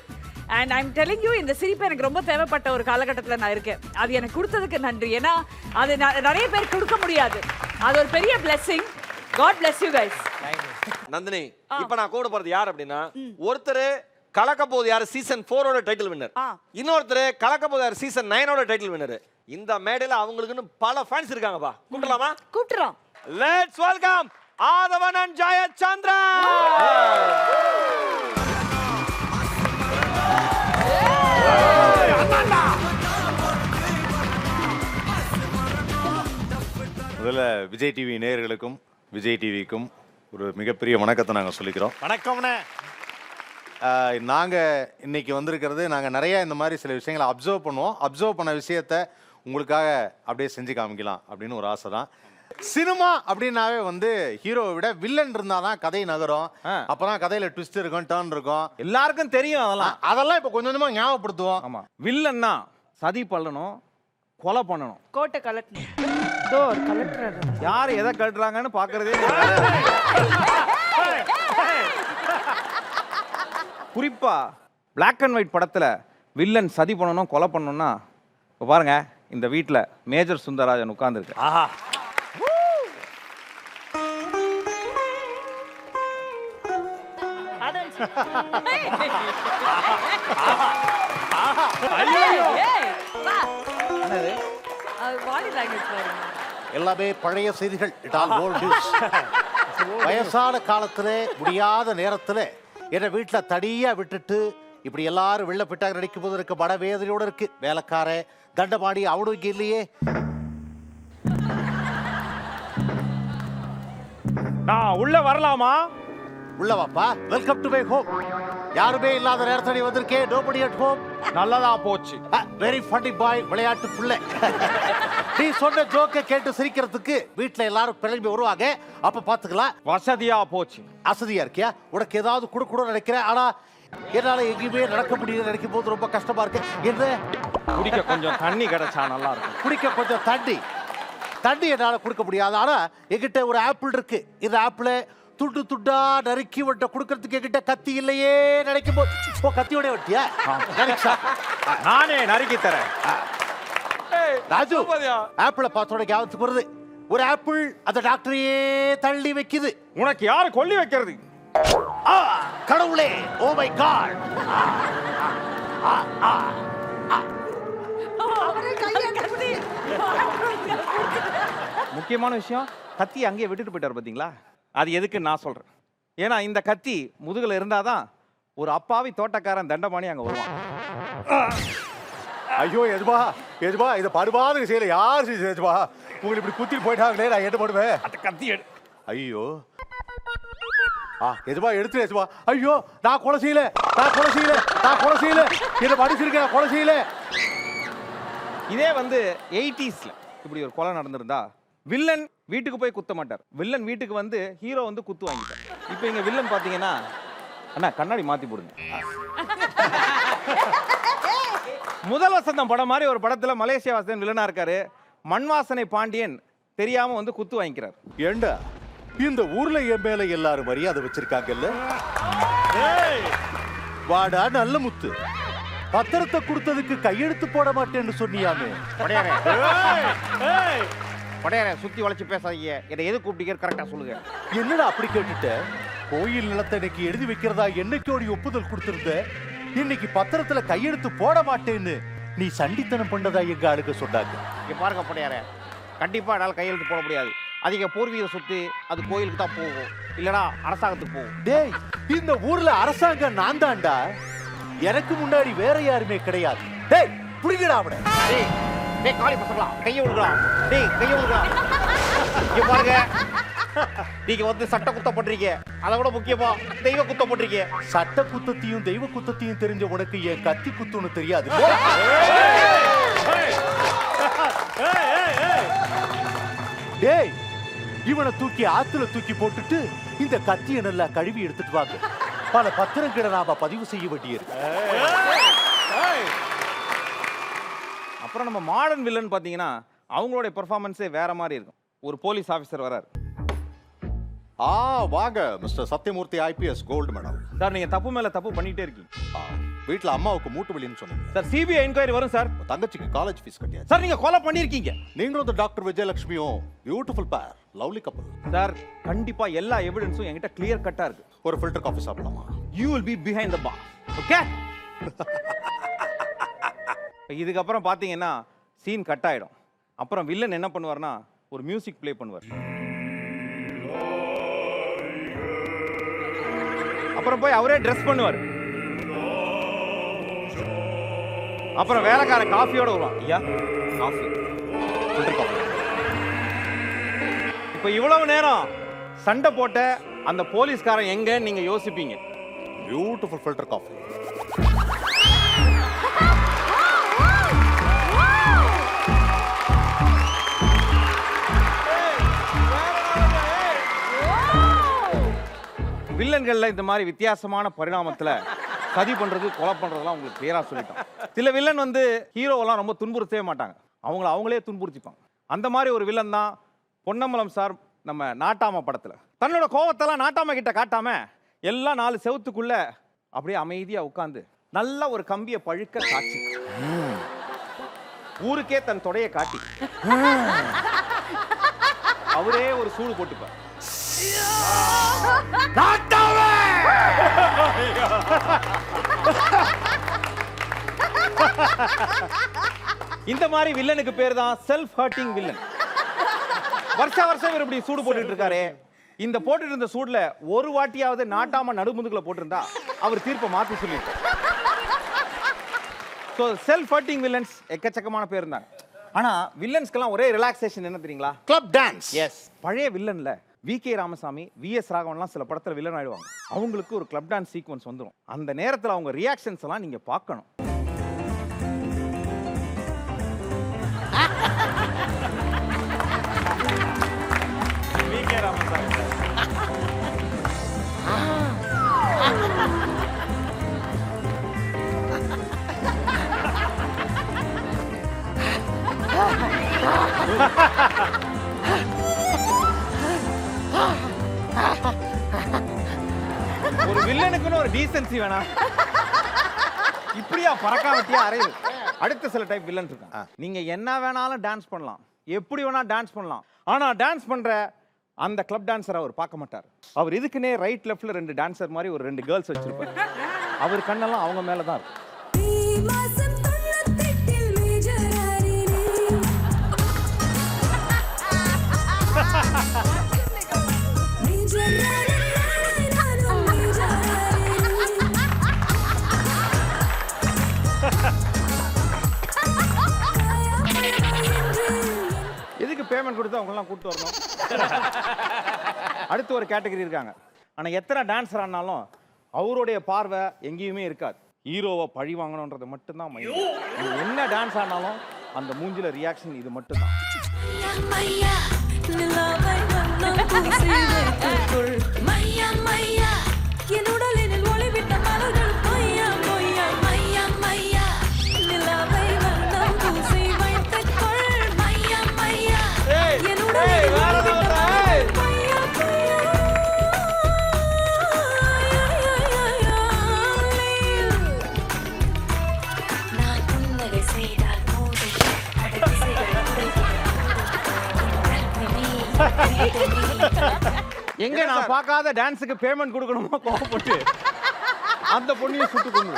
அண்ட் ஐம் டெல்லிங் யூ இந்த சிரிப்பு எனக்கு ரொம்ப தேவைப்பட்ட ஒரு காலகட்டத்தில் நான் இருக்கேன். அது எனக்கு கொடுத்ததுக்கு நன்றி. ஏன்னா அது நிறைய பேர் கொடுக்க முடியாது. அது ஒரு பெரிய blessing. God bless you guys. Nandini இப்போ நான் கூட போறது யார் அப்படின்னா ஒருத்தர் கலக்க போது யார் சீசன் 4ஓட டைட்டில் வின்னர், இன்னொருத்தர் கலக்க போது யார் சீசன் 9ஓட டைட்டில் வின்னர். இந்த மேடையில அவங்களுக்குன்னு பல ஃபேன்ஸ் இருக்காங்கப்பா. கூப்பிடலாமா? கூப்பிடுறோம். Let's welcome Aadhavan and Jayachandran. முதல்ல விஜய் டிவி நேயர்களுக்கும் விஜய் டிவிக்கும் ஒரு மிகப்பெரிய வணக்கத்தை நாங்கள் சொல்லிக்கிறோம். வணக்கம்ண்ணே. நாங்கள் இன்னைக்கு வந்திருக்கிறது, நாங்கள் நிறைய இந்த மாதிரி சில விஷயங்களை அப்சர்வ் பண்ணுவோம். அப்சர்வ் பண்ண விஷயத்த உங்களுக்காக அப்படியே செஞ்சு காமிக்கலாம் அப்படின்னு ஒரு ஆசை தான். சினிமா அப்படின்னாவே வந்து ஹீரோவை விட வில்லன் இருந்தாதான் கதை நகரும். அப்பதான் கதையில ட்விஸ்ட் இருக்கும், டர்ன் இருக்கும். எல்லாருக்கும் தெரியும் அதெல்லாம் இப்போ கொஞ்சம் கொஞ்சமா ஞாபகப்படுத்துவோம். ஆமா வில்லன்னா சதி பண்ணணும், கொலை பண்ணணும், கோட்டை கலட்டணும். டோர் கலட்டற. யார் எதை கட்டுறாங்கன்னு பாக்குறதே. குறிப்பா பிளாக் அண்ட் ஒயிட் படத்துல வில்லன் சதி பண்ணணும், கொலை பண்ணணும்னா இப்போ பாருங்க இந்த வீட்டில் மேஜர் சுந்தரராஜன் உட்கார்ந்துருக்கு. ஆஹா எல்லாமே பழைய செய்திகள். வயசான காலத்திலே முடியாத நேரத்தில் என்னை வீட்டில் தனியாக விட்டுட்டு இப்படி எல்லாரும் வெள்ளப்பட்டாக நடிக்கும் போது இருக்க மன வேதனையோடு இருக்கு. வேலைக்கார தண்டபாடி அவனும் இங்கே இல்லையே. நான் உள்ள வரலாமா? உள்ள வாப்பா. Welcome to my home. யாருமே இல்லாத நேரத்துல நீ வந்திருக்கே. Nobody at home. நல்லதா போச்சு. வெரி ஃபன்னி பாய், விளையாட்டு புள்ள. நீ சொன்ன ஜோக்கை கேட்டு சிரிக்கிறதுக்கு வீட்ல எல்லாரும் கிளம்பி வருவாங்க. அப்ப பாத்துக்கலாம். வசதியா போச்சு. அசதியா இருக்கியா? உனக்கு ஏதாவது கொடுக்கணும்னு நினைக்கிறேன். ஆனா என்னால எங்கேயுமே நடக்க முடியல. நினைக்கும் போது ரொம்ப கஷ்டமா இருக்கு. என்ன குடிக்க கொஞ்சம் தண்ணி கிடைச்சா நல்லா இருக்கும். குடிக்க கொஞ்சம் தண்ணி என்னால கொடுக்க முடியாது. ஆனா என்கிட்ட ஒரு ஆப்பிள் இருக்கு. இந்த ஆப்பிளை துண்டு துண்டா நறுக்கி விட்ட கொடுக்கறதுக்கு என்கிட்ட கத்தி இல்லையே. நினைக்கும் போது கத்தியோட வெட்டியா? நானே நறுக்கி தரேன். ராஜு, ஆப்பிளை பார்த்தோட ஞாபகத்துக்கு வருது. ஒரு ஆப்பிள் அந்த டாக்டரையே தள்ளி வைக்குது. உனக்கு யாரு கொல்லி வைக்கிறது? கடவுளே, ஓ மை காட். முக்கியமான விஷயம், கத்தி அங்கேயே விட்டுட்டு போயிட்டார் பாத்தீங்களா? அது எதுக்கு நான் சொல்றேன். ஏன்னா இந்த கத்தி முதுகுல இருந்தாதான் ஒரு அப்பாவி தோட்டக்காரன் தண்டபாணி அங்க வருவான். ஐயோ எஜமா இதை படுபாத செய்யல. யார் செஞ்சா உங்களுக்கு இப்படி குத்திட்டு போயிட்டாங்களே, நான் என்ன பண்ணுவேன்? அந்த கத்தி எடு. ஐயோ எஜமா எடுத்து எஜமா. ஐயோ நான் கொலை செய்யல என்ன படிச்சிருக்கேன். கொலை செய்யல. இதே வந்து 80ஸ்ல இப்படி ஒரு கொலை நடந்திருந்தா வில்லன் வீட்டுக்கு போய் குத்த மாட்டார். வில்லன் வீட்டுக்கு வந்து ஹீரோ வந்து குத்து வாங்கிட்டார். இப்போ இங்க வில்லன் பாத்தீங்கன்னா, அண்ணா கண்ணாடி மாத்தி போடுங்க. முதல் வசந்தம் படம் மாதிரி ஒரு படத்துல மலேசியா வாசன் வில்லனா இருக்காரு. மண்வாசனை பாண்டியன் தெரியாம வந்து குத்து வாங்கிக்கிறார். ஏண்டா இந்த ஊர்ல என் மேல எல்லாரும் மரியாதை வச்சிருக்காங்கல்ல. வாடா நல்ல முத்து, பத்திரத்தை கொடுத்ததுக்கு கையெழுத்து போட மாட்டேன்னு சொன்னியாமே. படையாரே சுத்தி வளைச்சு பேசாதீங்க. என்னை எது கூப்பிட்டீங்க கரெக்டா சொல்லுங்க. என்னடா அப்படி கேட்டுட்ட? கோயில் நிலத்தை இன்னைக்கு எழுதி வைக்கிறதா என்னைக்கோடி ஒப்புதல் கொடுத்திருந்த. இன்னைக்கு பத்திரத்துல கையெழுத்து போட மாட்டேன்னு நீ சண்டித்தனம் பண்ணதா எங்க ஆளுங்க சொன்னாங்க. இங்க பாருங்க படையாரே, கண்டிப்பா என்னால கையெழுத்து போட முடியாது. அதிக பூர்வீக சொத்து அது கோயிலுக்கு தான் போகும், இல்லனா அரசாங்கத்துக்கு போகும். டேய், இந்த ஊர்ல அரசாங்கம் நான் தான்டா. எனக்கு முன்னாடி வேற யாருமே கிடையாது. டேய் புடிங்கடா அவனை. டேய் காளி பசங்களா, கையை விடுங்கடா. டேய் கையை விடுங்கடா. இங்க பாருங்க, நீங்க வந்து சட்ட குத்த பண்றீங்க. அதை விட முக்கியமா தெய்வ குத்த பண்றீங்க. சட்ட குத்தத்தையும் தெய்வ குத்தத்தையும் தெரிஞ்ச உனக்கு என் கத்தி குத்துன்னு தெரியாது. டேய், இவனை தூக்கி ஆத்துல தூக்கி போட்டுட்டு இந்த கத்தியை நல்லா கழுவி எடுத்துட்டு வாங்க. பல பத்திரங்களை நாம பதிவு செய்ய வேண்டியிருக்கு. அப்புறம் நம்ம மாடர்ன் வில்லன் பாத்தீங்கன்னா அவங்களுடைய பெர்ஃபார்மன்ஸே வேற மாதிரி இருக்கும். ஒரு போலீஸ் ஆபீசர் வராரு. வாங்க mister Sathyamoorthy IPS gold madam. Sir நீங்க தப்பு மேல தப்பு பண்ணிட்டே இருக்கீங்க. வீட்ல அம்மாவுக்கு மூட்டு வலின்னு சொன்னீங்க. சார் சிபிஐ என்கொயரி வரும் சார். தங்கச்சிக்கு காலேஜ் ஃபீஸ் கட்டியா? சார் நீங்க கொலை பண்ணிருக்கீங்க. நீங்களும் இந்த டாக்டர் விஜயலட்சுமியும் beautiful pair, lovely couple. Sir கண்டிப்பா எல்லா எவிடன்ஸும் என்கிட்ட கிளியர் கட்டா இருக்கு. ஒரு ஃபில்டர் காஃபி சாப்பிடலாமா? You will be behind the bar. Okay? இதுக்கப்புறம் பாத்தீங்கன்னா சீன் கட் ஆயிடும். அப்புறம் வில்லன் என்ன பண்ணுவார்னா ஒரு மியூசிக் ப்ளே பண்ணுவார். அப்புறம் போய் அவரே ட்ரெஸ் பண்ணுவார். அப்புறம் வேலைக்கார காஃபியோட வருவான். ஐயா காஃபி, ஃபில்டர் காஃபி. இப்போ இவ்வளவு நேரம் சண்டை போட்ட அந்த போலீஸ்காரன் எங்க நீங்க யோசிப்பீங்க. Beautiful filter coffee. வில்லன்கள்ல இந்த மாதிரி வித்தியாசமான பரிணாமத்துல சதி பண்றது, கொலை பண்றதெல்லாம் உங்களுக்கு கிளியரா சொல்லிட்டோம். சில வில்லன் வந்து ஹீரோவெல்லாம் ரொம்ப துன்புறுத்தவே மாட்டாங்க, அவங்களே துன்புறுத்திப்பாங்க. அந்த மாதிரி ஒரு வில்லன் தான் பொன்னம்பலம் சார் நம்ம நாட்டாம படத்துல. தன்னோட கோவத்தெல்லாம் நாட்டாம கிட்ட காட்டாம எல்லாம் 4 செவத்துக்குள்ள அப்படியே அமைதியா உட்கார்ந்து நல்ல ஒரு கம்பியை பழுக்க காட்சி ஊருக்கே தன் தொடைய காட்டி அவரே ஒரு சூடு போட்டுப்பார். இந்த மாதிரி வில்லனுக்கு பேர் தான் செல்ஃப் ஹர்ட்டிங் வில்லன். வருஷம் இவர் இப்படி சூடு போட்டுட்டு இருக்காரு. இந்த போட்டுட்டு இருந்த சூடுல ஒரு வாட்டியாவது நாட்டாம நடுமுதுகுல போட்டிருந்தா அவர் தீர்ப்பை மாத்தி சொல்லிட்டார். சோ செல்ஃப் ஹர்ட்டிங் வில்லன்ஸ் எக்கச்சக்கமான பேர் இருந்தாங்க. ஆனா வில்லன்ஸ்க்கெல்லாம் ஒரே ரிலாக்ஸேஷன் என்ன தெரியுங்களா? Club dance. எஸ். பழைய வில்லன்ல விகே ராமசாமி, விஎஸ் ராகவன்லாம் சில படத்துல வில்லன் ஆயிடுவாங்க. அவங்களுக்கு ஒரு கிளப் டான்ஸ் சீக்வன்ஸ் வந்துடும். அந்த நேரத்துல அவங்க ரியாக்ஷன்ஸ் எல்லாம் நீங்க பார்க்கணும். விகே ராமசாமி ஒரு வில்லனுக்குன்னு ஒரு டீசென்சி வேணாம். இப்படியா பறக்காமட்டியா அறையுது. அடுத்த சில டைப் வில்லன் இருக்கான். நீங்க என்ன வேணாலும் டான்ஸ் பண்ணலாம், எப்படி வேணா டான்ஸ் பண்ணலாம். ஆனா டான்ஸ் பண்ற அந்த கிளப் டான்சர் அவர் பார்க்க மாட்டார். அவர் இதுக்குன்னே ரைட் லெஃப்ட்ல 2 டான்சர் மாதிரி ஒரு 2 கேர்ள்ஸ் வச்சிருப்பார். அவர் கண்ணெல்லாம் அவங்க மேல தான் இருக்கும். எதுக்கு பேமெண்ட் கொடுத்து அவங்கெல்லாம் கூப்பிட்டு வரணும்? அடுத்து ஒரு கேட்டகரி இருக்காங்க. ஆனா எத்தனை டான்ஸர் ஆனாலும் அவருடைய பார்வை எங்கேயுமே இருக்காது. ஹீரோவை பழி வாங்கணுன்றது மட்டும்தான் மைண்ட். என்ன டான்ஸ் ஆனாலும் அந்த மூஞ்சில ரியாக்ஷன் இது மட்டும்தான். எங்க நான் பார்க்காத டான்ஸுக்கு பேமெண்ட் கொடுக்கணுமா கோவப்பட்டு அந்த பொண்ணையும் சுட்டு கொண்டு.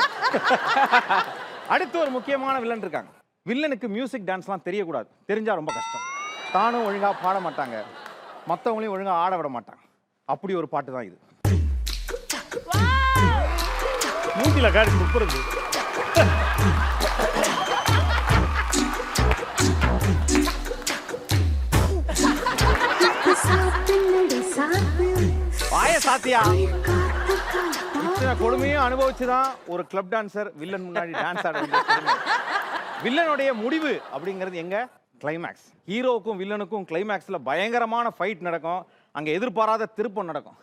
அடுத்து ஒரு முக்கியமான வில்லன் இருக்காங்க. வில்லனுக்கு மியூசிக் டான்ஸ்லாம் தெரியக்கூடாது. தெரிஞ்சா ரொம்ப கஷ்டம். தானும் ஒழுங்கா பாட மாட்டாங்க, மற்றவங்களையும் ஒழுங்கா ஆட விட மாட்டாங்க. அப்படி ஒரு பாட்டு தான் இது. மூஞ்சில காடி முப்புறது. வாய சாத்தியா. இத்தனை கொடுமையும் அனுபவிச்சுதான் ஒரு கிளப் டான்சர் வில்லன் முன்னாடி டான்ஸ் ஆட வேண்டிய. வில்லனுடைய முடிவு அப்படிங்கிறது எங்க? கிளைமேக்ஸ். ஹீரோவுக்கும் வில்லனுக்கும் கிளைமேக்ஸ்ல பயங்கரமான ஃபைட் நடக்கும். அங்க எதிர்பாராத திருப்பம் நடக்கும்.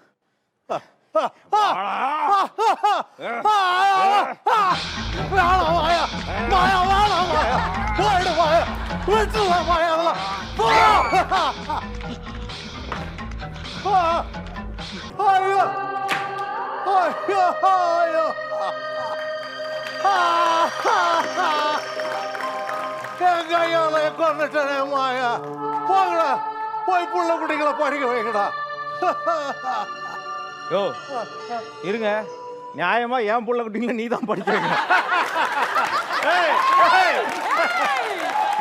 போய் புள்ள குட்டிகளை படிக்க வைக்கடா. யோ இருங்க, நியாயமா என் புள்ள குட்டிங்கள நீ தான் படிக்க வைக்க.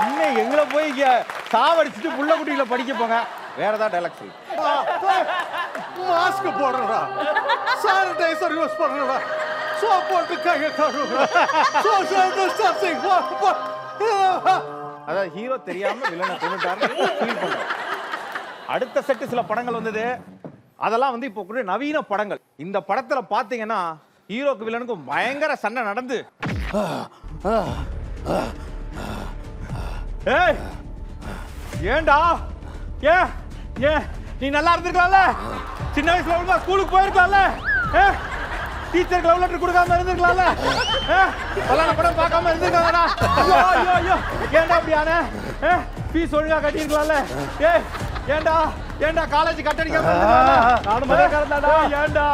இன்னும் எங்களை போய் சாவடிச்சுட்டு புள்ள குட்டிகளை படிக்க போங்க. வேற ஏதாவது டைலாக் சொல்லு. மாஸ்க் போடுறா, சானிடைசர் யூஸ் பண்றா, சோப் போட்டு கையை கழுவுறா, சோஷியல் டிஸ்டன்சிங். அதாவது ஹீரோ தெரியாம வில்லனை கொண்டுட்டாரு ஃபீல் பண்றோம். அடுத்த செட்டு சில படங்கள் வந்தது. அதெல்லாம் வந்து இப்போ கூட நவீன படங்கள். இந்த படத்துல பாத்தீங்கன்னா ஹீரோக்கு வில்லனுக்கும் பயங்கர சண்டை நடந்து, ஏய் ஏண்டா ஏன் ஏன் நீ நல்லா இருந்திருக்கலாம்ல, சின்ன வயசுல ஒழுங்கா ஸ்கூலுக்கு போயிருக்கலாம்ல, டீச்சருக்கு லவ் லெட்டர் கொடுக்காம இருந்திருக்கலாம்ல, பலான படம் பார்க்காம இருந்திருக்காங்கடா. ஐயோ ஐயோ ஏண்டா அப்படியான ஃபீஸ் ஒழுங்கா கட்டியிருக்கலாம்ல. ஏண்டா ஏண்டா காலேஜ் கட்டடிக்காம நானும் மதே கறந்தாடா. ஏண்டா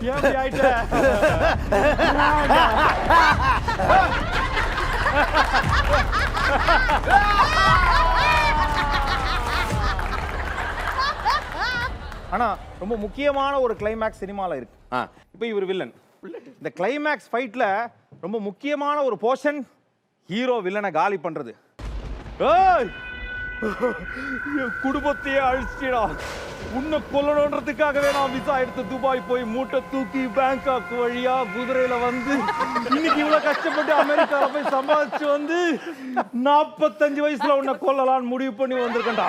ஏன் இப்படி ஆயிட்ட? ஆனா ரொம்ப முக்கியமான ஒரு கிளைமேக்ஸ் சினிமால இருக்கு. இப்போ இவர் வில்லன். இந்த கிளைமேக்ஸ் ஃபைட்ல ரொம்ப முக்கியமான ஒரு போர்ஷன் ஹீரோ வில்லனை காலி பண்றது. ஏய் என் குடும்பத்தையே அழிச்சிடா. உன்னை கொல்லணுன்றதுக்காகவே நான் விசா எடுத்து துபாய் போய் மூட்டை தூக்கி பேங்காக் வழியா குதிரையில வந்து இன்னைக்கு இவ்வளவு கஷ்டப்பட்டு அமெரிக்கால போய் சம்பாதிச்சு வந்து 45 வயசுல உன்னை கொல்லலான்னு முடிவு பண்ணி வந்திருக்கேன்டா.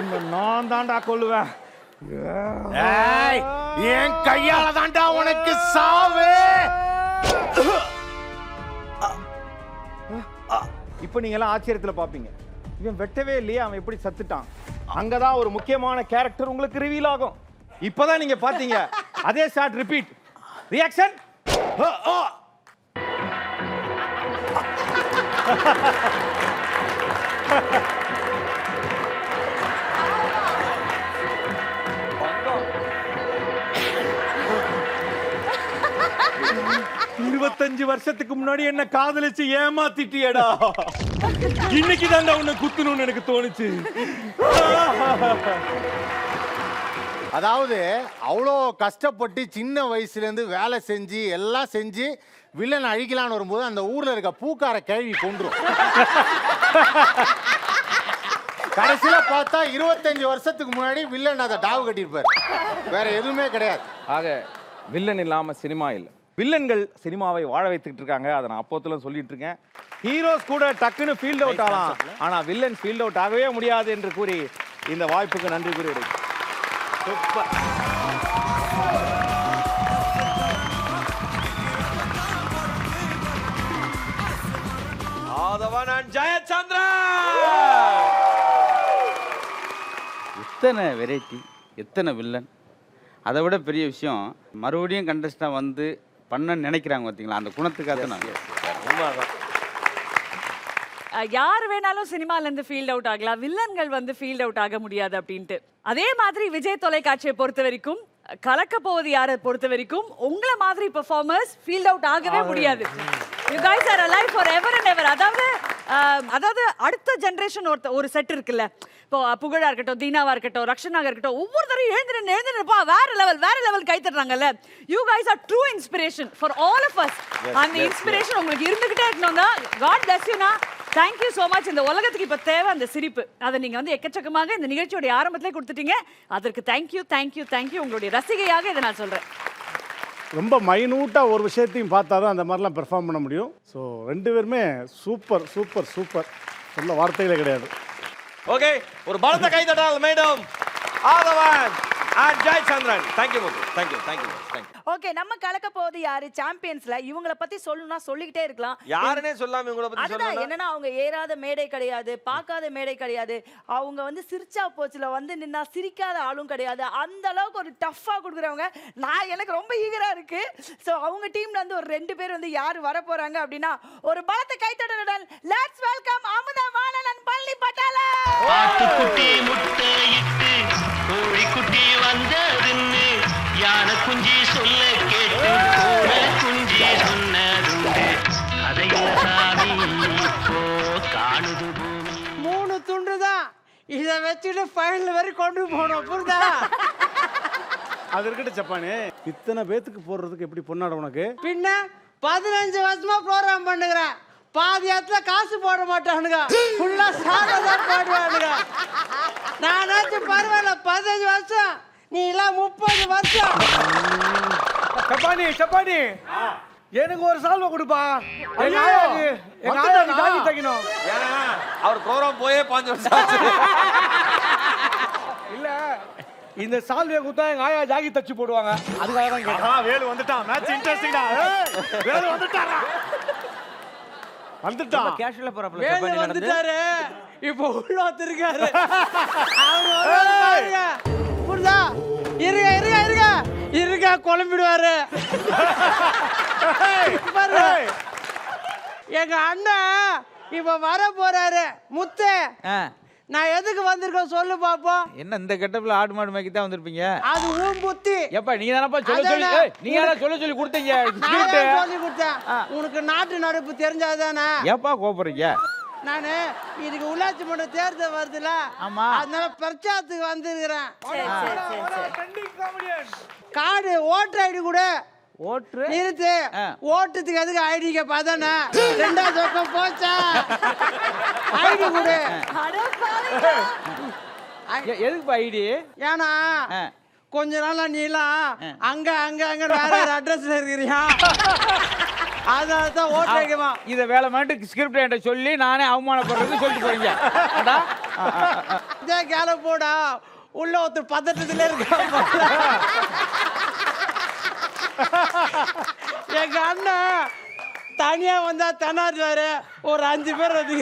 உன்னை நான் தான்டா கொல்லுவேன். என் கையால தான்டா உனக்கு சாவு. இப்போ நீங்க எல்லாம் ஆச்சரியத்துல பாப்பீங்க, இவன் வெட்டவே இல்லையே, அவன் எப்படி சத்துட்டான். அங்கதான் ஒரு முக்கியமான கேரக்டர் உங்களுக்கு ரிவீல் ஆகும். இப்பதான் நீங்க பாத்தீங்க. அதே ஷாட் ரிப்பீட். ரியாக்ஷன். இருபத்தஞ்சு வருஷத்துக்கு முன்னாடி என்ன காதலிச்சு ஏமாத்திட்டியடா. இன்னைக்கு தாண்டா உன்னை குத்தணும்னு எனக்கு தோணுச்சு. அதாவது அவ்வளோ கஷ்டப்பட்டு சின்ன வயசுலேருந்து வேலை செஞ்சு எல்லாம் செஞ்சு வில்லன் அழிக்கலான்னு வரும்போது அந்த ஊரில் இருக்க பூக்கார கேள்வி கொன்றும். கடைசியில் பார்த்தா 25 வருஷத்துக்கு முன்னாடி வில்லன் அதை டாவு கட்டியிருப்பார். வேற எதுவுமே கிடையாது. ஆக வில்லன் இல்லாம சினிமா இல்லை. வில்லன்கள் சினிமாவை வாழ வைத்துக்கிட்டு இருக்காங்க. அதை நான் அப்போத்துல சொல்லிட்டு இருக்கேன். ஹீரோஸ் கூட டக்குன்னு ஃபீல்ட் அவுட் ஆகலாம், ஆனா வில்லன் ஃபீல்ட் அவுட் ஆகவே முடியாது என்று கூறி இந்த வாய்ப்புக்கு நன்றி கூறி சூப்பர். Aadhavan and Jayachandra. எத்தனை வெரைட்டி, எத்தனை வில்லன். அதை விட பெரிய விஷயம், மறுபடியும் கண்டஸ்டாக வந்து பண்ண நினைக்கிறாங்க பார்த்தீங்களா, அந்த குணத்துக்காக நான் யார் வேணாலும் சினிமால இருந்து ஃபீல்ட் அவுட் ஆகலாம், வில்லன்கள் வந்து ஃபீல்ட் அவுட் ஆக முடியாது அப்படின்ட்டு. அதே மாதிரி விஜய் தொலைக்காட்சியை பொறுத்த வரைக்கும், கலக்க போவது யாரை பொறுத்த வரைக்கும், உங்களை மாதிரி பெர்ஃபார்மர்ஸ் ஃபீல்ட் அவுட் ஆகவே முடியாது. You guys are alive forever and ever. அதாவது அடுத்த ஜெனரேஷன் ஒரு செட் இருக்குல்ல, இப்போ புகழா இருக்கட்டும், தீனாவா இருக்கட்டும், ரக்ஷனாக இருக்கட்டும், ஒவ்வொரு தடவை எழுந்துருப்பா வேற லெவல் கை தட்டுறாங்கல்ல. You guys are true inspiration for all of us. அந்த இன்ஸ்பிரேஷன் உங்களுக்கு இருந்துகிட்டே இருக்கணும்னா God bless you. Thank you so much. இந்த உலகத்துக்கு இப்போ தேவை அந்த சிரிப்பு. அதை நீங்கள் வந்து எக்கச்சக்கமாக இந்த நிகழ்ச்சியோடைய ஆரம்பத்திலே கொடுத்துட்டீங்க. அதற்கு தேங்க்யூ தேங்க்யூ தேங்க்யூ. உங்களுடைய ரசிகையாக இதை நான் சொல்கிறேன். ரொம்ப மைனூட்டாக ஒரு விஷயத்தையும் பார்த்தா தான் அந்த மாதிரிலாம் பெர்ஃபார்ம் பண்ண முடியும். ஸோ 2 பேருமே சூப்பர் சூப்பர் சூப்பர், சொல்ல வார்த்தைகளே கிடையாது. ஓகே, ஒரு பலத்த கை தட்டால் madam Aadhavan and Jayachandran. Thank you Mogi, thank you thank you thank you. Okay, நம்ம கலக்க போகுது யாரு சாம்பியன்ஸ்ல இவங்கள பத்தி சொல்லணும்னா சொல்லிக்கிட்டே இருக்கலாம். யாருனே சொல்லாம இவங்கள பத்தி சொல்லணும். என்னன்னா அவங்க ஏறாத மேடை கிடையாது, பார்க்காத மேடை கிடையாது. அவங்க வந்து சிரிச்சா போச்சுல வந்து நின்னா சிரிக்காத ஆளும் கிடையாது. அந்த அளவுக்கு ஒரு டஃப்பா கொடுக்குறவங்க. எனக்கு ரொம்ப ஈகரா இருக்கு. ஸோ அவங்க டீம்ல இருந்து ஒரு 2 பேர் வந்து யார் வர போறாங்க அப்படின்னா, ஒரு பலத்த கைத்தட்டலுடன் let's welcome Amudha Vanan and பள்ளி பட்டாளா. ஆட்டுக்குட்டி முட்டையிட்டு கோழி குட்டி வந்ததுன்னு யானை குஞ்சி சொல்ல கேட்டு கோழி குஞ்சி சொன்னதுண்டு. கதையில சாமி இப்போ காணுது பூமி. 3 துண்டு தான், இதை வச்சுட்டு ஃபைனல் வரை கொண்டு போனோம். புரியுதா? அது இருக்கட்டும் ஜப்பானு, இத்தனை பேத்துக்கு போடுறதுக்கு எப்படி பொண்ணாட உனக்கு? பின்ன 15 வருஷமா ப்ரோக்ராம் பண்ணுகிறேன். பாதி இடத்துல காசு போட மாட்டானுங்க, ஃபுல்லா சாதம் போடுவானுங்க. நானாச்சும் பரவாயில்ல 15 வருஷம், நீ எல்லாம் 30 வருஷம். சப்பானி எனக்கு ஒரு சால்வை கொடுப்பா. அவர் ப்ரோக்ராம் போயே 5 வருஷம் ஆச்சு. இல்ல, இந்த சால்வையை கொடுத்தா எங்க ஆயா ஜாக்கி தச்சு போடுவாங்க. அதுக்காக தான் கேட்டேன். வேலு வந்துட்டான். மேட்ச் இன்ட்ரெஸ்டிங்கா. வேலு வந்துட்டாரா? வந்துட்டான். கேஷுவலா போறப்பல வேலு வந்துட்டாரு. இப்போ உள்ள வந்திருக்காரு. அவர் பாருங்க. புரியுதா? இருங்க குழம்பிடுவாரு. எங்க அண்ணன் இப்ப வர போறாரு. முத்து, நான் எதுக்கு வந்திருக்கேன் சொல்லு பாப்போம். என்ன இந்த கெட்டப்ல ஆடு மாடு மேய்க்கி தான் வந்திருப்பீங்க? அது ஊன் புத்தி. எப்ப நீங்க தானப்பா சொல்ல சொல்லி நீங்க யாரா சொல்லி கொடுத்தீங்க? சொல்லி கொடுத்தேன். உனக்கு நாட்டு நடப்பு தெரிஞ்சாதானே. ஏப்பா கோபறீங்க? நானு இதுக்கு உள்ளாட்சி மன்ற தேர்தல் வருதுல, அதனால பிரச்சாரத்துக்கு வந்திருக்கிறேன். கார்டு ஓட்டர் ஐடி கூட ஓட்டு நிறுத்து. ஓட்டுறதுக்கு எதுக்கு ஐடிங்க பார்த்தானே? 2வது பக்கம் போச்சா? ஐடி கொடு. எதுக்கு ஐடி? ஏன்னா கொஞ்ச நாளா நீலாம் அங்க அங்க அங்க வேற வேற அட்ரஸ்ல இருக்கிறியா? அதனால தான் ஓட்டு வைக்கமா. இதை வேலை மாட்டு ஸ்கிரிப்ட் என்கிட்ட சொல்லி நானே அவமானப்படுறது சொல்லிட்டு போறீங்க. இதே கேல போடா. உள்ள ஒருத்தர் பதட்டத்துல இருக்க. எங்க அண்ணன் தனியா வந்தா தனார்வாரு ஒரு 5 பேர் வந்து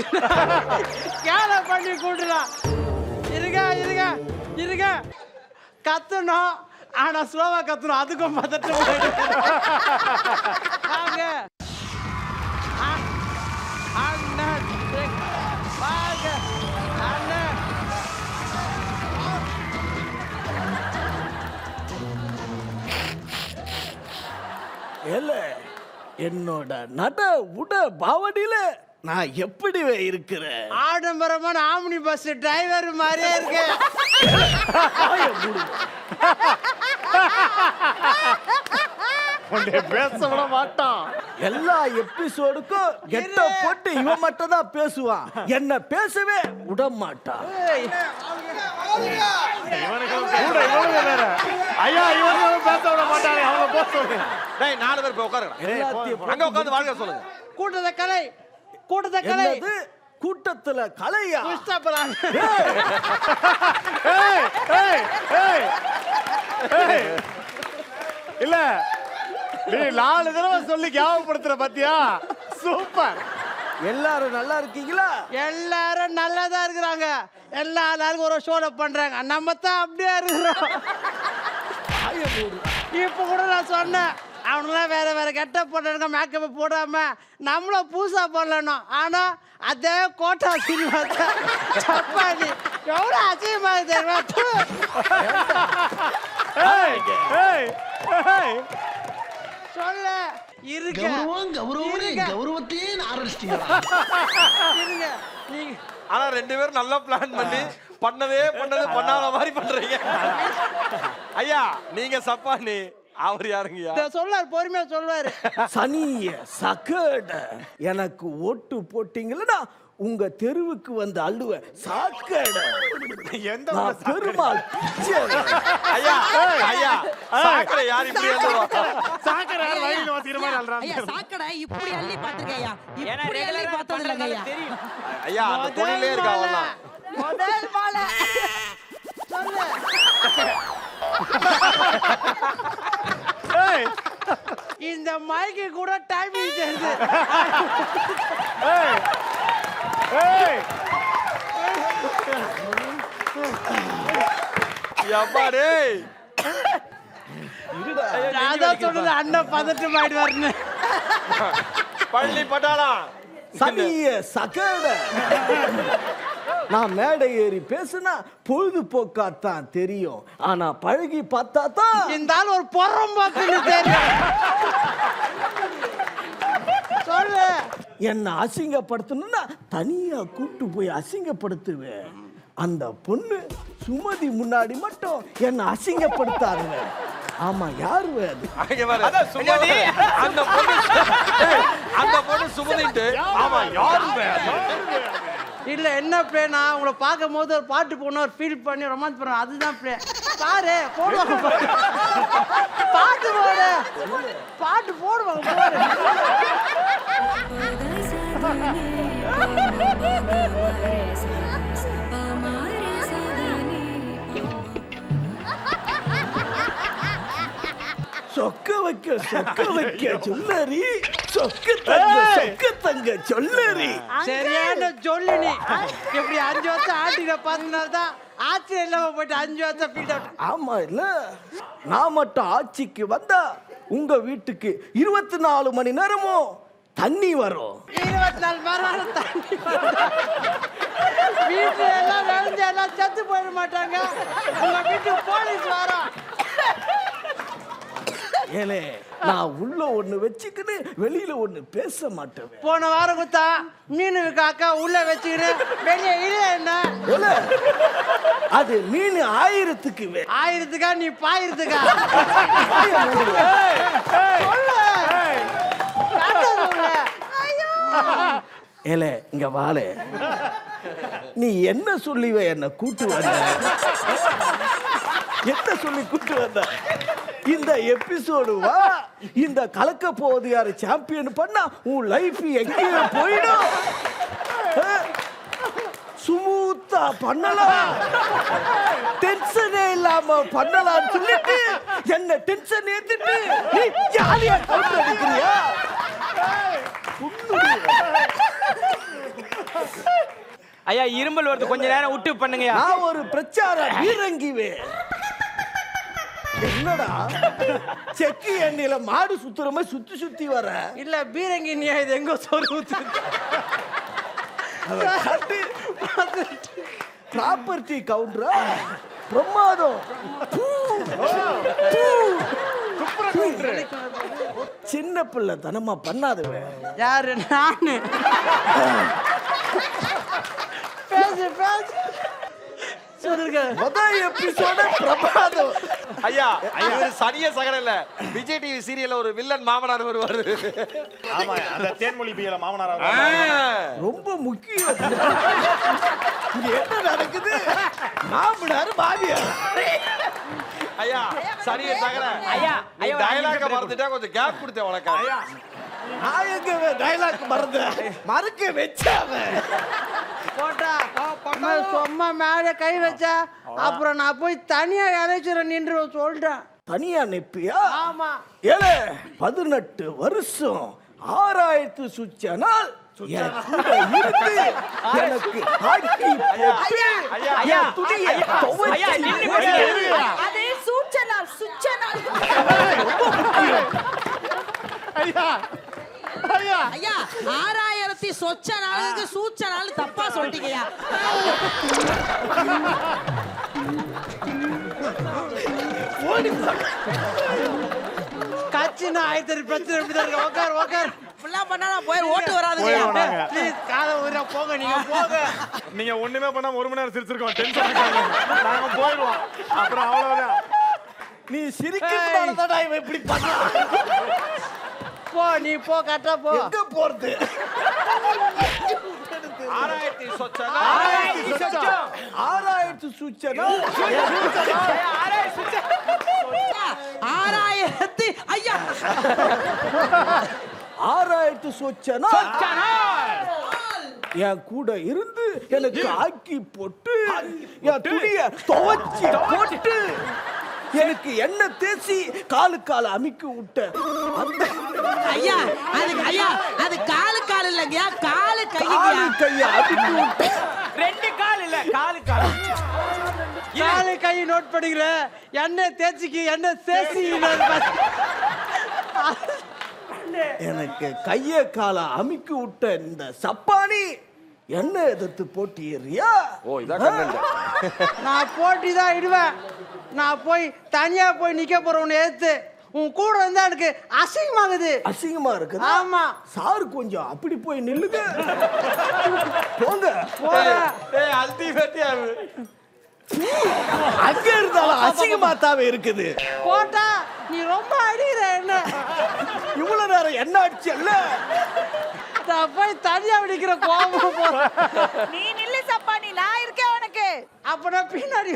கேல பண்ணி கூட்டலாம். இருங்க கத்தணும். ஆனா ஸ்லோவா கத்தணும். அதுக்கும் பதட்டம். என்னோட நட உட பாவடியில நான் எப்படி இருக்கிறேன்? ஆடம்பரமான ஆம்னி பஸ் டிரைவர் மாதிரியே இருக்கு. பேச விட மாட்டான். எல்லா எபிசோடுக்கும் கெட்ட போட்டு இவன் மட்டும் தான் பேசுவான். என்ன பேசவே விட மாட்டான். ஐயா இவனுக்கு பேச விட மாட்டாங்க. அவங்க போக சொல்லுங்க. டேய் 4 பேர் போய் உட்காருங்க. அங்க உட்கார்ந்து வாழ்க சொல்லுங்க. கூட்டத்தை கலை. கூட்டத்துல கலையா? இல்ல நீ 4 தடவை சொல்லி ஞாபகப்படுத்துற பாத்தியா? சூப்பர். எல்லாரும் நல்லா இருக்கீங்களா? எல்லாரும் நல்லா தான் இருக்கிறாங்க. எல்லாரும் ஒரு ஷோல பண்றாங்க. நம்ம தான் அப்படியே இருக்கிறோம். இப்ப கூட நான் சொன்னேன், அவனுங்களாம் வேற வேற கெட்ட போட்டாங்க, மேக்கப் போடாம நம்மள பூசா பண்ணணும். ஆனா அதே கோட்டா சினிமா சப்பாத்தி எவ்வளவு அசிங்கமா தெரியுமா? சொல்ல இருக்க கௌரவத்தையே ஆரம்பிச்சிட்டீங்க. ஆனா 2 பேரும் நல்லா பிளான் பண்ணி பண்ணது பண்ணாத மாதிரி பண்றீங்க. ஐயா நீங்க சப்பானி, அவர் யாருங்கய்யா? சொல்லுவாரு, பொறுமையா சொல்லுவாரு. சனிய சக்கட எனக்கு ஓட்டு போட்டீங்களா உங்க தெருவுக்கு வந்து அள்ளுவ சாக்கட. எந்த பெருமாள் ஐயா ஐயா சாக்கடை யார் இப்படி அள்ளுவா? சாக்கடை வயல்ல வச்சிர மாதிரி அள்ளுறாங்க. ஐயா சாக்கடை இப்படி அள்ளி பாத்துக்கயா? இப்படி அள்ளி பார்த்தது இல்லையா? ஐயா அந்த தொழிலே இருக்கா வரலாம். முதல் மாலை சொல்லு. இந்த மைக்கு கூட டைமிங் தெரியுது. அண்ணன் பதட்டம் ஆயிடுவாருன்னு. பள்ளி பட்டாளா சனிய சக்கட நான் மேடை ஏறி பேசுனா பொழுதுபோக்காத்தான் தெரியும். ஆனா பழகி பார்த்தா தான் இந்த ஆள் ஒரு பொறம் பார்த்து தெரியும். சொல்லு. என்ன அசிங்கப்படுத்தணும்னா தனியா கூட்டு போய் அசிங்கப்படுத்துவேன். அந்த பொண்ணு சுமதி முன்னாடி மட்டும் என்ன அசிங்கப்படுத்தாருங்க. ஆமா யாரு அது? அந்த பொண்ணு சுமதிட்டு ஆமா யாரு? இல்ல என்ன பிளேனா உங்களை பார்க்கும் போது ஒரு பாட்டு போடணும், ஒரு ஃபீல் பண்ணி ரொமான்ஸ் பண்ணணும். அதுதான் பிளே. பாரு போடுவாங்க, பாட்டு போடு, பாட்டு போடுவாங்க பாரு. சொக்க வைக்க சொல்லரி, சொக்க தங்க சொல்லரி. சரியான சொல்லு நீ. இப்படி 5 வருஷம் ஆட்டில பார்த்தனால்தான் ஆட்சி இல்லாம போயிட்டு 5 வருஷம் ஃபீல்ட் அவுட். ஆமா இல்ல, நான் மட்டும் ஆட்சிக்கு வந்தா உங்க வீட்டுக்கு 24 மணி நேரமும் தண்ணி வரும். 24 மணி நேரம் தண்ணி வரும். வீட்டுல எல்லாம் விளைஞ்சு எல்லாம் செத்து போயிட மாட்டாங்க. உங்க வீட்டுக்கு போலீஸ் வரும். ஏலே நான் உள்ள ஒண்ணு வச்சுக்கின்னு வெளியில ஒண்ணு பேச மாட்டேன். போன வாரம் குத்தா மீன் அக்கா உள்ள வச்சுக்கின்னு வெளியே இல்ல என்ன அது மீன் 1000க்கு 1000க்கா நீ பாயிரத்துக்கா ஏலே இங்க வாழே, நீ என்ன சொல்லிவ என்ன கூட்டு வந்த? என்ன சொல்லி கூட்டு வந்த? இந்த எபிசோடு வா, இந்த கலக்க போவது யாரு சாம்பியன் பண்ணா உன் லைஃப் எங்கேயோ போயிடும். ஸ்மூத்தா பண்ணலாம், டென்ஷனே இல்லாம பண்ணலாம்னு சொல்லிட்டு என்ன டென்ஷன் ஏத்திட்டு நீ ஜாலியா கவுண்டர் அடிக்கிறியா? ஐயா இருமல் வருது, கொஞ்ச நேரம் விட்டு பண்ணுங்க. நான் ஒரு பிரச்சார வீரங்கிவே. என்னடா செக்கு எண்ணெயில மாடு சுத்துறமே சுத்தி சுத்தி வர? இல்ல பீரங்கி நீ இது எங்க சோறு ஊத்து ப்ராப்பர்ட்டி கவுண்டரா? பிரமாதம். சின்ன பிள்ளை தனமா பண்ணாதவே. யாரு? நானு. பேசு பேசு சொல்லுங்க. முதல் எபிசோட பிரமாதம். ஐயா இவரு சனிய சகல இல்ல, விஜய் டிவி சீரியல்ல ஒரு வில்லன் மாமனார் வருவாரு. ஆமா, அந்த தேன்மொழி பியல மாமனார் ரொம்ப முக்கியம். இங்க என்ன நடக்குது? மாமனார் மாமியார். ஐயா சனிய சகல ஐயா ஐயா டயலாக மறந்துட்டா கொஞ்சம் கேப் கொடுத்தேன் உனக்கு. நான் எங்க டயலாக் மறக்க வச்சாவ போட்டா சும்மா மேல கை வச்சா அப்புறம் நான் போய் தனியா இறைச்சிட நின்று சொல்றேன். தனியா நிப்பியா? ஆமா. ஏலே 18 வருஷம் 6000 சுச்ச நாள் என் கூட இருந்து எனக்கு ஆக்கி போட்டு என் துணியை துவைச்சு அதே சூச்சனால் சுச்சனால். ஐயா ஐயா ஐயா 6000 சொச்ச நாளுக்கு சூச்ச நாள் தப்பா சொல்லிட்டீங்கயா. கட்சினா 1000 பிரச்சனை இப்படிதான் இருக்கு. உட்கார் உட்கார். ஃபுல்லா பண்ணா போய் ஓட்டு வராதுங்க. ப்ளீஸ் காலை ஊரா போங்க, நீங்க போங்க. நீங்க ஒண்ணுமே பண்ணாம 1 மணி நேரம் சிரிச்சிருக்கோம். டென்ஷன் இருக்காங்க, நாங்க போயிடுவோம். அப்புறம் அவ்வளவுதான். நீ சிரிக்கிறதால தான் இவன் இப்படி பண்றான். போ நீ போ, கரெக்டா போ. எங்க போறது? 6000 சொச்சனா 6000 சுச்சனா 6000 ஐயா 6000 சொச்சனா என் கூட இருந்து எனக்கு ஆக்கி போட்டு என் துணிய துவைச்சி போட்டு எனக்கு என்ன தேசி காலு அமிக்கி விட்ட ஐயா அது காலு இல்லைங்க, காலு கையா. கையை அமிக்கி விட்ட. 2 கால் இல்ல, காலு கை நோட் பண்ணிக்கிற. என்ன தேய்ச்சிக்கு என்ன தேசி எனக்கு கைய கால அமிக்கி விட்ட இந்த சப்பானி என்ன எதிர்த்து போட்டியறியா? ஓ இதான் கண்டென்ட். நான் போட்டி தான் இடுவேன். நான் போய் தனியா போய் நிக்க போறவனை ஏத்து உன் கூட இருந்தா எனக்கு அசிங்கமாகுது. அசிங்கமா இருக்குது? ஆமா. சார் கொஞ்சம் அப்படி போய் நில்லுங்க. போங்க டேய் அல்டிமேட்டியா அங்க இருந்தாலும் அசிங்கமா தாவே இருக்குது. போட்டா நீ ரொம்ப அடிக்கிற. என்ன இவ்வளவு நேரம் என்ன ஆச்சு இல்ல? நான் போய் தனியா விடிக்கிற கோபம் போ. நீ நில்லு சப்பானி, நான் இருக்கேன் உனக்கு. அப்ப நான் பின்னாடி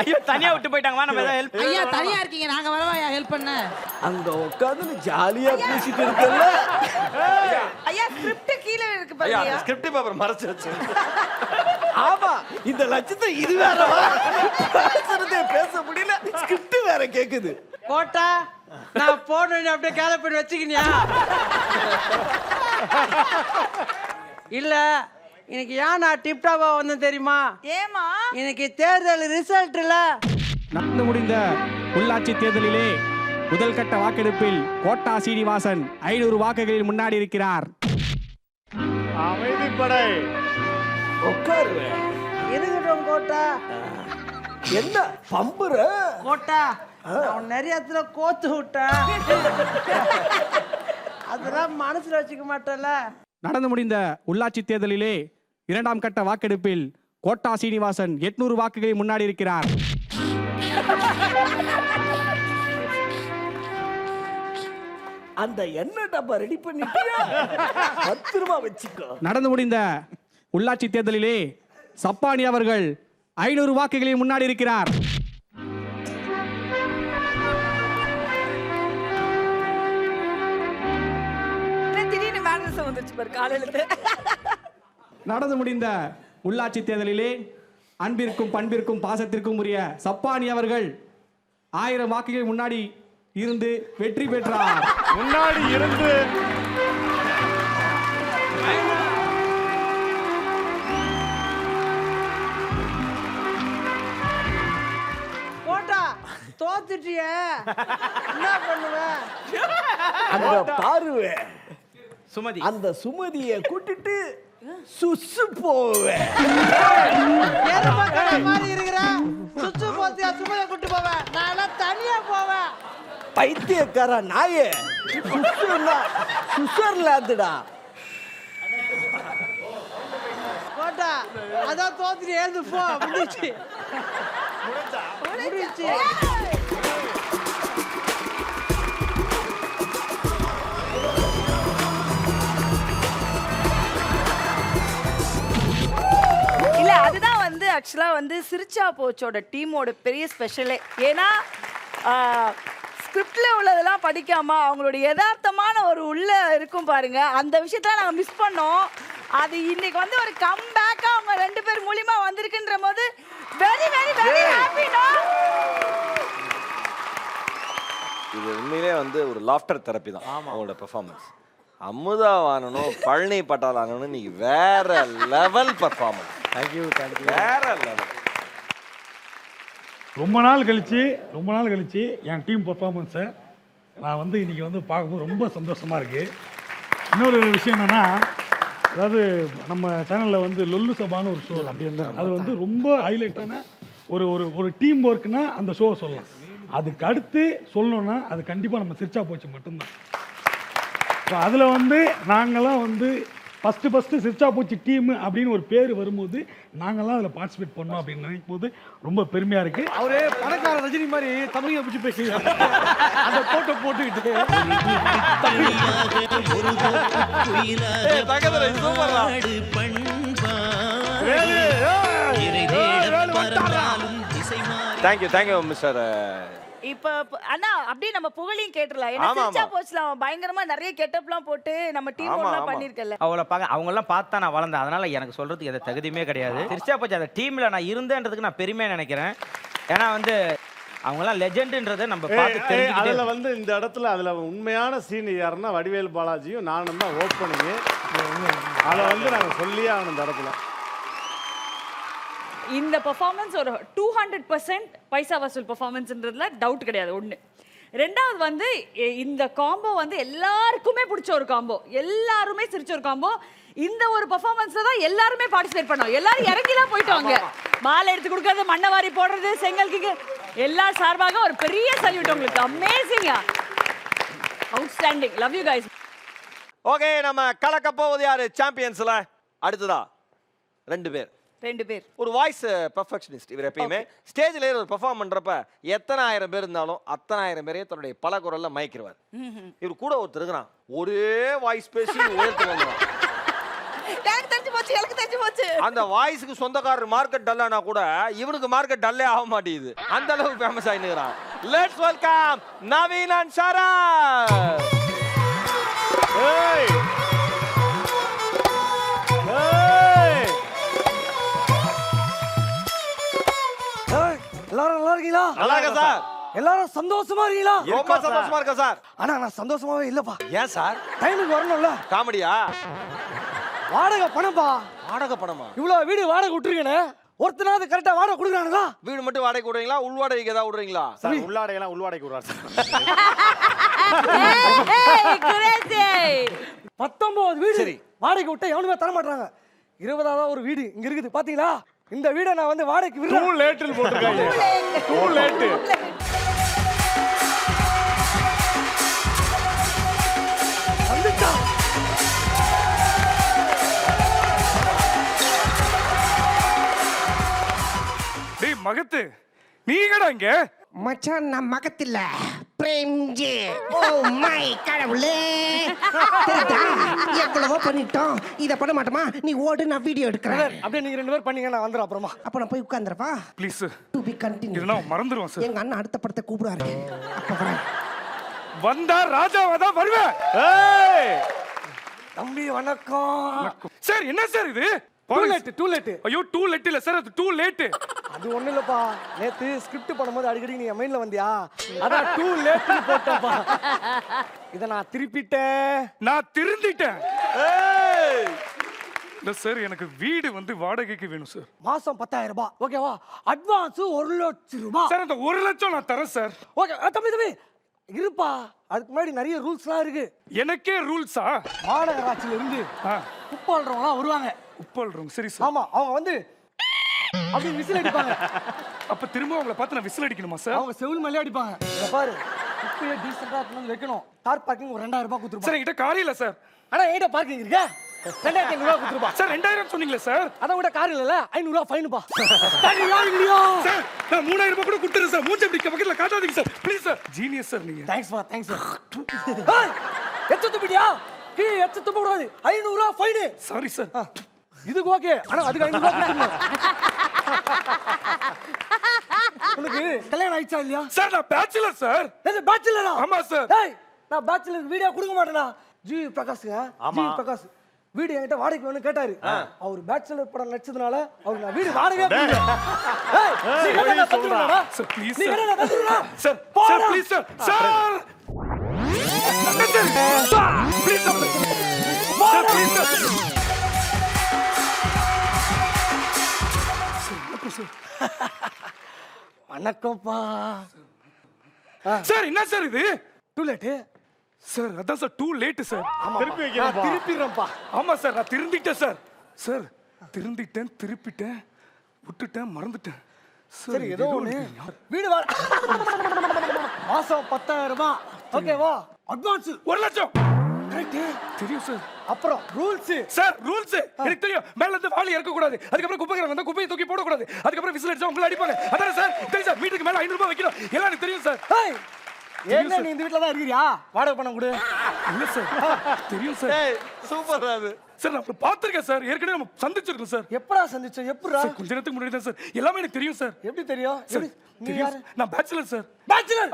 ஐயோ தனியா விட்டு போயிட்டாங்க. வா நம்ம ஏதாவது ஹெல்ப். ஐயா தனியா இருக்கீங்க, நாங்க வரவாயா ஹெல்ப் பண்ண? அங்க உட்கார்ந்து ஜாலியா பேசிட்டு இருக்கல. ஐயா ஸ்கிரிப்ட் கீழ இருக்கு ஐயா பாருங்க. ஸ்கிரிப்ட் பேப்பர் மறைச்சு வச்சு. ஆமா இந்த லட்சத்தை இது வேறவா? பேசுறதே பேச முடியல, ஸ்கிரிப்ட் வேற கேக்குது. போட்டா நான் போன அப்படியே கேல பண்ணி வச்சுக்கினியா? இல்ல இன்னைக்கு ஏன் நான் டிப்டாப்பா வந்தேன் தெரியுமா? ஏமா? இன்னைக்கு தேர்தல் ரிசல்ட் இல்ல. நடந்து முடிந்த உள்ளாட்சி தேர்தலிலே முதல் கட்ட வாக்கெடுப்பில் கோட்டா சீனிவாசன் 500 வாக்குகளில் முன்னாடி இருக்கிறார். அமைதிப்படை உட்காருவேன். இருக்கட்டும் கோட்டா. என்ன பம்புற கோட்டா நான் நிறைய இடத்துல கோத்து விட்டேன் அதெல்லாம் மனசுல வச்சுக்க மாட்டேன்ல. நடந்து முடிந்த உள்ளாட்சி தேர்தலிலே 2ஆம் கட்ட வாக்கெடுப்பில் கோட்டா சீனிவாசன் 800 வாக்குகளில் முன்னாடி இருக்கிறார். அந்த எண்ணெய் டப்பா ரெடி பண்ணிட்டியா? பத்திரமா வச்சுக்கோ. நடந்து முடிந்த உள்ளாட்சி தேர்தலிலே சப்பானி அவர்கள் 500 வாக்குகளில் முன்னாடி இருக்கிறார். திடீர்னு மேனரிசம் வந்துருச்சு பாரு காலையில. நடந்து முடிந்த உள்ளாட்சி தேர்தலிலே அன்பிற்கும் பண்பிற்கும் பாசத்திற்கும் உரிய சப்பானி அவர்கள் 1000 வாக்குகள் முன்னாடி இருந்து வெற்றி பெற்றார். முன்னாடி இருந்து கோட்டா தோத்துட்டிய என்ன பண்ணுவ? அந்த பார்வை சுமதி அந்த சுமதியை கூட்டிட்டு சுசு போவேன். மாதிரி இருக்கிற சுச்சு போத்தியா சுமையை கூட்டு போவேன். நான் எல்லாம் தனியா போவேன். பைத்தியக்கார நாயே, சுசுன்னா சுவிட்சர்லாந்துடா. கோட்டா அதான் தோத்துட்டு எழுந்து போ. முடிச்சு முடிச்சு. இல்ல அதுதான் வந்து ஆக்சுவலா வந்து சிரிச்சா போச்சோட டீமோட பெரிய ஸ்பெஷலே. ஏன்னா ஸ்கிரிப்ட்ல உள்ளதெல்லாம் படிக்காம அவங்களோட யதார்த்தமான ஒரு உள்ள இருக்கும் பாருங்க, அந்த விஷயத்துல நாங்க மிஸ் பண்ணோம். அது இன்னைக்கு வந்து ஒரு கம் பேக்கா அவங்க 2 பேர் மூலியமா வந்திருக்குன்ற போது வெரி வெரி வெரி ஹாப்பினா. இது உண்மையிலே வந்து ஒரு லாஃப்டர் தெரப்பி தான் அவங்களோட பெர்ஃபார்மன்ஸ். அமுதா வாணனும் பழனி பட்டால் ஆனனும் நீங்க வேற லெவல் பெர்ஃபார்மன்ஸ். தேங்க்யூ. வேற லெவல். ரொம்ப நாள் கழிச்சு என் டீம் பர்ஃபார்மன்ஸை நான் வந்து இன்னைக்கு வந்து பார்க்கும்போது ரொம்ப சந்தோஷமா இருக்கு. இன்னொரு விஷயம் என்னன்னா, அதாவது நம்ம சேனலில் வந்து லொல்லு சபான்னு ஒரு ஷோ, அது வந்து ரொம்ப ஹைலைட்டான ஒரு ஒரு ஒரு டீம் ஒர்க்னா அந்த ஷோவை சொல்லலாம். அதுக்கு அடுத்து சொல்லணும்னா அது கண்டிப்பாக நம்ம சிரிச்சா போச்சு மட்டும்தான். ஸோ அதில் வந்து நாங்கள்லாம் வந்து ஃபஸ்ட்டு சிரிச்சா போச்சு டீம் அப்படின்னு ஒரு பேர் வரும்போது நாங்கள்லாம் அதில் பார்ட்டிசிபேட் பண்ணோம் அப்படின்னு நினைக்கும் போது ரொம்ப பெருமையாக இருக்குது. அவரே பணக்கார ரஜினி மாதிரி தமிழை பிடிச்சி பேசுங்க. அந்த போட்டோ போட்டுக்கிட்டு தேங்க்யூ மிஸ்டர். இப்ப அண்ணா அப்படியே நம்ம புகழையும் கேட்டுறலாம். ஏன்னா ஆமா, சிரிச்சா ஆமா. போச்சுல அவன் பயங்கரமா நிறைய கெட்டப்லாம் போட்டு நம்ம டீம் ஒர்க்லாம் பண்ணிருக்கல. அவங்கெல்லாம் பார்த்தா நான் வளர்ந்தேன். அதனால எனக்கு சொல்றதுக்கு எந்த தகுதியுமே கிடையாது. சிரிச்சா போச்சு அந்த டீம்ல நான் இருந்தேன்றதுக்கு நான் பெருமையா நினைக்கிறேன். ஏன்னா வந்து அவங்கெல்லாம் லெஜெண்டுன்றதை நம்ம பார்த்து தெரிஞ்சுக்கிட்டே அதில் வந்து இந்த இடத்துல அதில் உண்மையான சீன் யாருன்னா வடிவேல் பாலாஜியும் நானும் தான் ஓப்பனிங்கு. அதை வந்து நாங்கள் சொல்லியே ஆகணும் இந்த இடத்துல. இந்த பெர்ஃபார்மன்ஸ் ஒரு 200% பைசா வசூல் பெர்ஃபார்மன்ஸ்ன்றதுல டவுட் கிடையாது. ஒன்று. ரெண்டாவது வந்து இந்த காம்போ வந்து எல்லாருக்குமே பிடிச்ச ஒரு காம்போ, எல்லாருமே சிரிச்ச ஒரு காம்போ. இந்த ஒரு பெர்ஃபார்மன்ஸ்ல தான் எல்லாருமே பார்ட்டிசிபேட் பண்ணோம். எல்லாரும் இறங்கிலாம் போயிட்டாங்க. மாலை எடுத்து கொடுக்கறது, மண்ணை வாரி போடுறது, செங்கல்கிக்கு எல்லா சார்பாக ஒரு பெரிய சல்யூட் உங்களுக்கு. அமேசிங்கா, outstanding. Love you guys. Okay, நம்ம கலக்க போவது யாரு சாம்பியன்ஸ்ல? அடுத்ததா 2 பேர். ஒரு வாய்ஸ் பெர்ஃபெக்ஷனிஸ்ட். இவர் எப்பயுமே ஸ்டேஜ்ல ஒரு பெர்ஃபார்ம் பண்றப்ப எத்தனை ஆயிரம் பேர் இருந்தாலும் அத்தனை ஆயிரம் பேரே தன்னுடைய பல குரல்ல மயக்கிடுவார். இவர் கூட ஒருத்தர் இருக்கிறான், ஒரே வாய்ஸ் பேசி உயர்த்து வந்துடுவான். அந்த வாய்ஸுக்கு சொந்தக்காரர் மார்க்கெட் டல்லானா கூட இவனுக்கு மார்க்கெட் டல்லே ஆக மாட்டேங்குது. அந்த அளவுக்கு ஃபேமஸ் ஆயினுக்கிறான். Let's welcome Naveen and Sarath. எல்லாரும் நல்லா இருக்கீங்களா? நல்லா இருக்க சார். எல்லாரும் சந்தோஷமா இருக்கீங்களா? ரொம்ப சந்தோஷமா இருக்க சார். ஆனா நான் சந்தோஷமாவே இல்லப்பா. ஏன் சார்? டைமுக்கு வரணும்ல. காமெடியா? வாடகை பணம்பா. வாடகை பணமா? இவ்வளவு வீடு வாடகை விட்டுருக்கேனே, ஒருத்தனாவது கரெக்டா வாடகை கொடுக்குறானுங்களா? வீடு மட்டும் வாடகை விடுறீங்களா? உள் வாடகைக்கு ஏதாவது விடுறீங்களா? சார் உள்ளாடையெல்லாம் உள்வாடகைக்கு விடுறாரு சார். 19 வீடு வாடகை விட்டா எவனுமே தர மாட்டாங்க. 20வது ஒரு வீடு இங்க இருக்குது பாத்தீங்களா? இந்த வீடை நான் வந்து வாடகைக்கு டூ விடுறேன். லேட்னு போட்டிருக்காங்க. Too late. வந்துட்டா. டேய் மகத்து நீ எங்கடா இங்க? மச்சான் நான் மகத்தில்ல பிரேம்ஜி. ஓ மை கடவுளே. தெரியுதா? எவ்வளவோ பண்ணிட்டோம். இத பண்ண மாட்டோமா? நீ ஓடு, நான் வீடியோ எடுக்கிறேன். அப்படியே நீங்க 2 பேர் பண்ணீங்க, நான் வந்துடுறேன் அப்புறமா. அப்ப நான் போய் உட்கார்ந்துறப்பா. Please to be continue. இல்லனா மறந்துடுவோம் சார். எங்க அண்ணன் அடுத்த படத்தை கூப்பிடுறாரு. அப்ப வரேன். வந்தா ராஜாவா தான் வருவேன். ஏய் தம்பி வணக்கம். சார் என்ன சார் இது? Too late. ஐயோ டூ லேட் இல்ல சார், அது டூ லேட். அது ஒண்ணு இல்லப்பா, நேத்து ஸ்கிரிப்ட் பண்ணும்போது அடிக்கடி நீ என் மைண்ட்ல வந்தியா, அதான் டூ லேட் போட்டப்பா. இத நான் திருப்பிட்டேன், நான் திருந்திட்டேன். இல்ல சார், எனக்கு வீடு வந்து வாடகைக்கு வேணும் சார். மாசம் 10,000 ரூபாய் ஓகேவா? அட்வான்ஸ் 1,00,000 ரூபாய். சார் அந்த 1 லட்சம் நான் தரேன் சார். ஓகே தம்பி இருப்பா, அதுக்கு முன்னாடி நிறைய ரூல்ஸ்லாம் இருக்கு. எனக்கே ரூல்ஸா? மாநகராட்சியில இருந்து உப்பாள்றவங்களாம் வருவாங்க. உப்பாள்றவங்க சரி சார். ஆமா, அவங்க வந்து அப்படி விசில் அடிப்பாங்க. அப்ப திரும்ப அவங்கள பார்த்து நான் விசில் அடிக்கணுமா சார்? அவங்க செவில் மேலே அடிப்பாங்க. இத பாரு, இப்பயே டீசெண்டா கொண்டு வைக்கணும். கார் பார்க்கிங் ஒரு 2,000 ரூபாய் கொடுத்துருப்பா. சார் என்கிட்ட கார் இல்ல சார். ஆனா என்கிட்ட பார்க்கிங் இருக்கு, 2,500 ரூபாய் கொடுத்துருப்பா. சார் 2000 சொன்னீங்களே சார். அதை விட கார் இல்ல, 500 ரூபாய் ஃபைனுப்பா. இல்லையா சார் நான் 3000 ரூபாய் கூட கொடுத்துறேன் சார். மூஞ்ச இப்படி பக்கத்துல காட்டாதீங்க sir please sir. Genius sir நீங்க. Thanks sir. எச்ச துப்பிட்டியா? கீ எச்ச துப்ப கூடாது, 500 ரூபாய் ஃபைன். Sorry sir. இதுக்கு ஓகே, ஆனா அதுக்கு 500 ரூபாய் கொடுக்கணும். உனக்கு கல்யாணம் ஆயிச்சா இல்லையா? சார் நான் பேச்சுலர் சார். எது பேச்சுலரா? ஆமா சார். டேய் நான் பேச்சுலருக்கு வீடியோ கொடுக்க மாட்டேனா? ஜி பிரகாஷ்ங்க, ஜி பிரகாஷ் வீடு என்கிட்ட வாடகைக்கு வேணும்னு கேட்டாரு. அவர் பேச்சுலர் படம் நடிச்சதுனால அவருக்கு நான் வீடு வாடகையே கொடுக்கல. ஏய் நீ என்ன பண்றடா? சார் ப்ளீஸ் நீ சார். என்ன பண்றடா? Sir sir please sir. Sir please sir. Sir please sir. வணக்கம்ப்பா. சார் என்ன சார் இது? Too late sir. அதான் சார் டூ லேட் சார். திருப்பி வைக்கிறேன்ப்பா. திருப்பிடுறேன்ப்பா. ஆமா சார் நான் திருந்திட்டேன் சார். சார் திருந்திட்டேன், திருப்பிட்டேன், விட்டுட்டேன், மறந்துட்டேன். சரி ஏதோ ஒண்ணு. வீடு வாடகை மாசம் 10,000 ரூபாய் ஓகேவா? அட்வான்ஸ் 1 லட்சம். கரெக்ட் தெரியும் சார். அப்புறம் ரூல்ஸ் சார் ரூல்ஸ் எனக்கு தெரியும். மேல இருந்து வாளி இறக்க கூடாது, அதுக்கப்புறம் குப்பைக்காரங்க வந்தா குப்பையை தூக்கி போட கூடாது, அதுக்கப்புறம் விசில் அடிச்சா உங்களை அடிப்பாங்க. அதானே சார்? தெரியும் சார். மீட்டருக்கு மேல 500 ரூபாய் வைக்கணும், எல்லாம் எனக்கு தெரியும் சார். ஏங்க நீ இந்த வீட்ல தான் இருக்கறியா? வாடகை பணம் கொடு. இல்ல சார் தெரியும் சார். ஏய் சூப்பர் அது. சார் நான் பாத்துர்க்கேன் சார், ஏற்கனவே நம்ம சந்திச்சிருக்கோம் சார். எப்படா சந்திச்சோம்? எப்படா? சார் கொஞ்ச நேரத்துக்கு முன்னாடி தான் சார். எல்லாமே எனக்கு தெரியும் சார். எப்படி தெரியும்? சார் நீ தெரியும். யாரு? நான் பேச்சுலர் சார். பேச்சுலர்?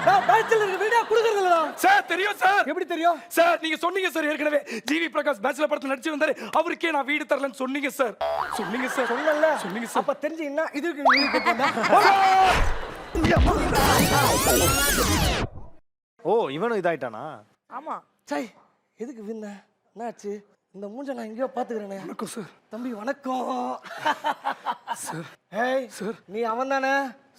நான் பேச்சுலருக்கு வீடியோ கொடுக்கறது இல்லடா. சார் தெரியும் சார். எப்படி தெரியும்? சார் நீங்க சொன்னீங்க சார் ஏற்கனவே ஜிவி பிரகாஷ் பேச்சுலர் படத்துல நடிச்சு வந்தாரு, அவருக்கே நான் வீடு தரலன்னு சொன்னீங்க சார். சொன்னீங்க சார். சொன்னல. சொன்னீங்க சார். அப்ப தெரிஞ்சீங்கன்னா இதுக்கு வீடு கட்டணும். ஓ இவனும் இதாயிட்டானா? ஆமா. சை எதுக்கு வின்ன? என்னாச்சு? இந்த மூஞ்ச நான் எங்கேயோ பாத்துக்கிறேனே. வணக்கம் சார். தம்பி வணக்கம் சார். ஏய் சார் நீ அவன் தானே?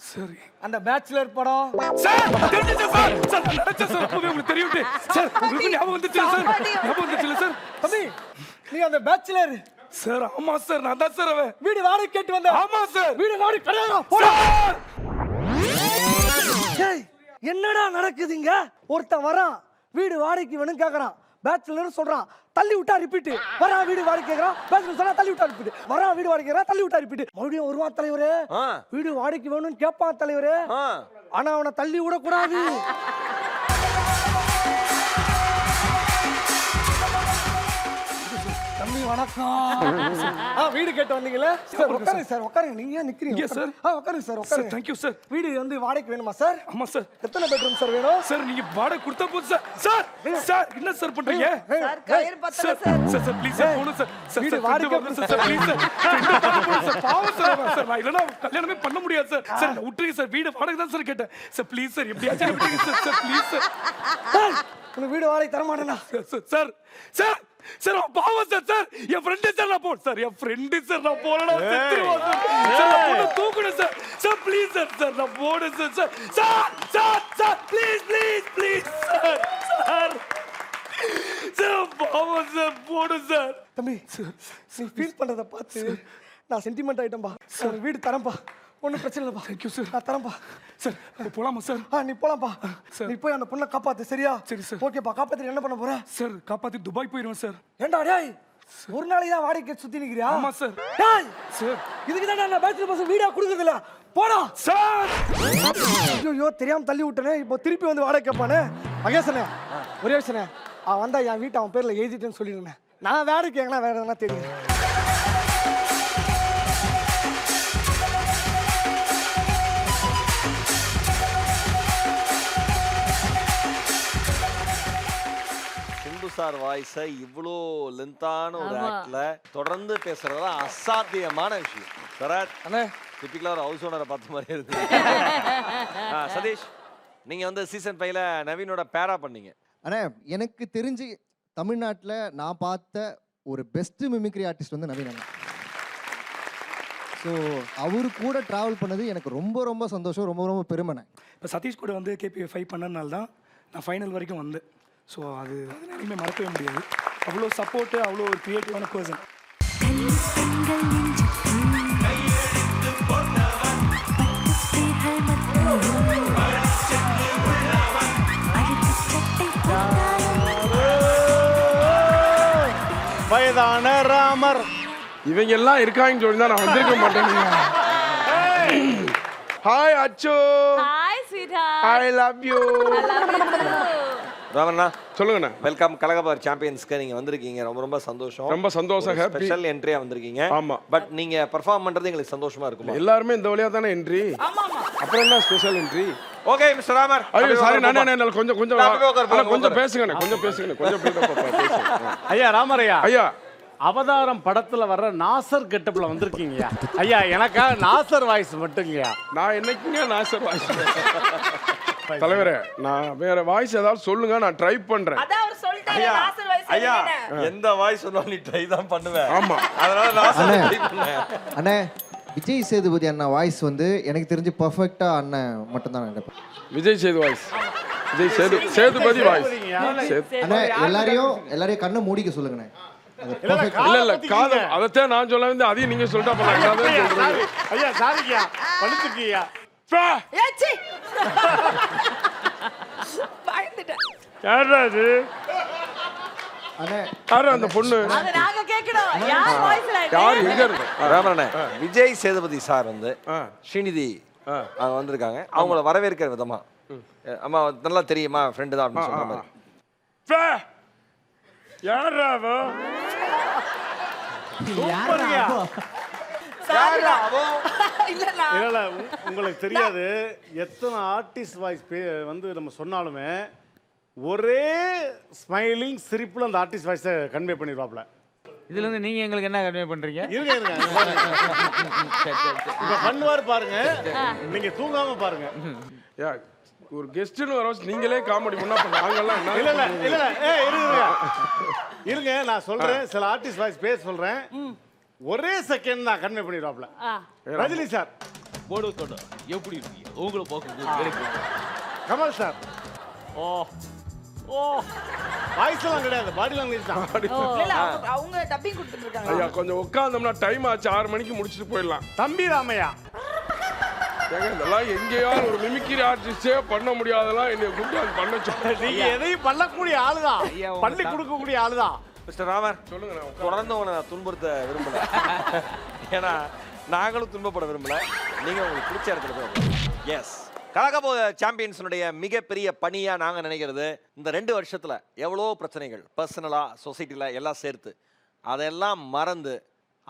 சரி. அந்த பேச்சுலர் படம் சார் தெரிஞ்சு சார். சார் நான் நினைச்ச சார் அப்பவே உங்களுக்கு தெரியும் சார். உங்களுக்கு ஞாபகம் வந்துச்சு சார். ஞாபகம் வந்துச்சு சார். தம்பி நீ அந்த பேச்சுலர்? சார் ஆமா சார் நான் தான் சார் அவன். வீடு வாடகை கேட்டு வந்த? ஆமா சார். வீடு வாடகை கிடையாது. போடா. ஏய் என்னடா நடக்குதுங்க? ஒருத்தன் வரான், வீடு வாடகைக்கு வேணும் கேக்குறான், பேச்சுலர் சொல்றான், தள்ளி விட்டா ரிப்பீட். வரா வீடு வாடகை கேக்குறான், பேச்சுலர் சொல்றா தள்ளி விட்டா ரிப்பீட். வரா வீடு வாடகை கேக்குறான், தள்ளி விட்டா ரிப்பீட். மறுபடியும் வருவான் தலைவரே, வீடு வாடகைக்கு வேணும்னு கேட்பான் தலைவரே. ஆனா அவனை தள்ளி விட கூடாது. தம்பி வணக்கம். வீடு கேட்டு வந்தீங்களே சார்? உட்காருங்க சார், உட்காருங்க. நீங்க ஏன் நிக்கிறீங்க சார்? உட்காருங்க சார், உட்காருங்க. Thank you sir. வீடு வந்து வாடகைக்கு வேணுமா சார்? ஆமா சார். எத்தனை பெட்ரூம் சார் வேணும்? சார் நீங்க வாடகை கொடுத்தா போதும் சார். சார் சார் என்ன சார் பண்றீங்க? சார் கயிறு பத்தல sir. Sir sir please sir போணும் சார். சார் வீடு சார் வாடகை வாடகை சார் ப்ளீஸ் சார். சார் பாவம் சார். சார் நான் இல்லனா கல்யாணமே பண்ண முடியாது சார். சார் நான் விட்டுருங்க சார். வீடு வாடகை தான் சார் கேட்டேன். சார் ப்ளீஸ் சார் எப்படியாச்சும் விட்டுருங்க சார். Sir please sir. உங்க வீடு வாடகை தர மாட்டேனா? சார் சார் சார் பாவம் சார். சார் என் ஃப்ரெண்ட் சார் நான் போறேன் சார். என் ஃப்ரெண்ட் சார் நான் போறேன். செத்துருவான் சார். சார் நான் போன தூக்குறேன் sir. Sir please sir. Sir நான் போறேன் sir. Sir sir sir sir please please please sir. Sir sir பாவம் சார் போடு சார். தம்பி நீ ஃபீல் பண்றத பார்த்து நான் சென்டிமெண்ட் ஆயிட்டேன்பா சார் வீடு தரேன்ப்பா ஒன்றும் பிரச்சனை இல்லைப்பா தேங்க்யூ சார் நான் தரேன்ப்பா சார் போலாமா சார் நீ போலாம்ப்பா நீ போய் அந்த பொண்ணை காப்பாத்து சரியா சரி சார் ஓகேப்பா காப்பாத்தி என்ன பண்ண போற சார் காப்பாத்தி துபாய் போயிடுவேன் சார் ஏண்டா டேய் ஒரு நாளைக்கு தான் வாடகை சுத்தி நிக்கிறியா ஆமா சார் டேய் சார் இதுக்கு தான் நான் பேச்சுலர் பஸ் வீடியோ கொடுக்குறது இல்ல போடா சார் ஐயோ தெரியாம தள்ளி விட்டனே இப்போ திருப்பி வந்து வாடகை கேட்பானே மகேசனே ஒரே விஷயனே அவன் வந்தா என் வீட்டை அவன் பேர்ல எழுதிட்டேன்னு சொல்லிடுறேன் நான் வேலைக்கு எங்கன்னா வேற எதனா தெரியும் சார் வாய்ஸை இவ்வளோ லென்த்தான ஒரு ஆக்ட்ல தொடர்ந்து பேசுறதுலாம் அசாத்தியமான விஷயம். சரத் அண்ணே டிபிக்கலா ஒரு ஹவுஸ் ஓனரை பார்த்த மாதிரி இருக்கு. சதீஷ் நீங்க வந்து சீசன் 5ல நவீனோட பேரா பண்ணீங்க. அண்ணே எனக்கு தெரிஞ்சு தமிழ்நாட்டில் நான் பார்த்த ஒரு பெஸ்ட் மிமிக்ரி ஆர்டிஸ்ட் வந்து நவீன் அண்ணா. ஸோ அவரு கூட ட்ராவல் பண்ணது எனக்கு ரொம்ப ரொம்ப சந்தோஷம், ரொம்ப ரொம்ப பெருமைண்ணே. இப்போ சதீஷ் கூட வந்து KPI 5 பண்ணனால தான் நான் ஃபைனல் வரைக்கும் வந்தேன். ஸோ அது இனிமேல் மறக்கவே முடியாது. அவ்வளோ சப்போர்ட்டு, அவ்வளோ ஒரு க்ரியேட்டிவான பர்சன். வயதான ராமர் இவங்க எல்லாம் இருக்காங்கன்னு சொல்லி தான் நான் வந்திருக்க மாட்டேன். Hi Achu. Hi sweetheart. I love you. ராமண்ணா சொல்லுங்கண்ணா. வெல்கம் கலகபார் சாம்பியன்ஸ்க்கு நீங்க வந்திருக்கீங்க. ரொம்ப ரொம்ப சந்தோஷம். ரொம்ப சந்தோஷம். ஹாப்பி. ஸ்பெஷல் என்ட்ரியா வந்திருக்கீங்க. ஆமா. பட் நீங்க பெர்ஃபார்ம் பண்றது எங்களுக்கு சந்தோஷமா இருக்குமா? எல்லாரும் இந்த வழியா தானே என்ட்ரி. அப்புறம் என்ன special entry? Okay mister Ramar. ஐயோ சாரி நானே கொஞ்சம் கொஞ்சம் பேசுங்கண்ணே. கொஞ்சம் பேசுங்க. ஐயா ராமரையா. ஐயா அவதாரம் படத்துல வர்ற நாசர் கெட்டப்ல வந்திருக்கீங்க ஐயா. எனக்காக நாசர் வாய்ஸ் மட்டுங்கய்யா. நான் என்னைக்குங்க நாசர் வாய்ஸ்? தலைவரே நான் வேற வாய்ஸ் ஏதாவது சொல்லுங்க, நான் ட்ரை பண்றேன். ஐயா எந்த வாய்ஸ் சொன்னாலும் நீ ட்ரை தான் பண்ணுவேன். ஆமா அதனால நாசர் ட்ரை பண்ணேன். அண்ணே விஜய் சேதுபதி அண்ணா வாய்ஸ் வந்து எனக்கு தெரிஞ்சு பர்ஃபெக்ட்டா அண்ணன் மட்டும் தான் நினைப்பேன். விஜய் சேது வாய்ஸ். விஜய் சேதுபதி வாய்ஸ். அண்ணே எல்லாரையும் கண்ணை மூடிக்க சொல்லுங்கண்ணே. இல்ல காதல் அதத்தான் நான் சொல்ல வந்து அதையும் நீங்க சொல்லிட்டா போலாம். ஐயா சாரிக்கியா படுத்துக்கியா. யாரா அது? யாரு அந்த பொண்ணு? அத நாங்க கேக்குறோம். யார் வாய்ஸ்ல? யார் எங்க இருக்கு? ராமண்ணே விஜய் சேதுபதி சார் வந்து ஸ்ரீநிதி அவங்க வந்திருக்காங்க. அவங்கள வரவேற்கிற விதமா அம்மா நல்லா தெரியுமா ஃப்ரெண்டு தான் அப்படின்னு சொன்ன மாதிரி. யாரா அவ? இல்ல உங்களுக்கு தெரியாது எத்தனை ஆர்டிஸ்ட் வாய்ஸ் வந்து நம்ம சொன்னாலுமே ஒரே ஸ்மைலிங் சிரிப்புல அந்த ஆர்டிஸ்ட் வாய்ஸை கன்வே பண்ணிடுவாப்ல. இதுல இருந்து நீங்க எங்களுக்கு என்ன கன்வே பண்றீங்க? இருங்க இப்ப பண்ணுவாரு பாருங்க, நீங்க தூங்காம பாருங்க. ஒரு கெஸ்ட்னு வர நீங்களே காமெடி பண்ணா நாங்கெல்லாம் இல்ல இருங்க நான் சொல்றேன். சில ஆர்டிஸ்ட் வாய்ஸ் பேச சொல்றேன், ஒரே செகண்ட் தான் கன்வே பண்ணிடுவாப்ல. ரஜினி சார் போடு தொட எப்படி இருக்கீங்க? உங்களை பார்க்க கமல் சார் வாய்ஸ் எல்லாம் கிடையாது, பாடி லாங்குவேஜ் தான். அவங்க டப்பிங் கொடுத்துருக்காங்க. ஐயா கொஞ்சம் உட்கார்ந்தோம்னா டைம் ஆச்சு, 6 மணிக்கு முடிச்சுட்டு போயிடலாம். தம்பி ராமையா இதெல்லாம் எங்கேயாவது ஒரு மிமிக்ரி ஆர்டிஸ்டே பண்ண முடியாதெல்லாம் என்னை கூப்பிட்டு பண்ண சொல்ல. நீங்க எதையும் பண்ணக்கூடிய ஆளுதான், பண்ணி கொடுக்கக்கூடிய ஆளுதான். மிஸ்டர் ராமர் சொல்லுங்க. தொடர்ந்து உங்களை நான் துன்புறுத்த விரும்பல. ஏன்னா நாங்களும் துன்பப்பட விரும்பல. நீங்க உங்களுக்கு பிடிச்ச இடத்துல போய் எஸ் கலகபார் சாம்பியன்ஸுடைய மிகப்பெரிய பணியா நாங்க நினைக்கிறது இந்த 2 வருஷத்துல எவ்வளோ பிரச்சனைகள் பர்சனலா சொசைட்டில எல்லாம் சேர்த்து அதெல்லாம் மறந்து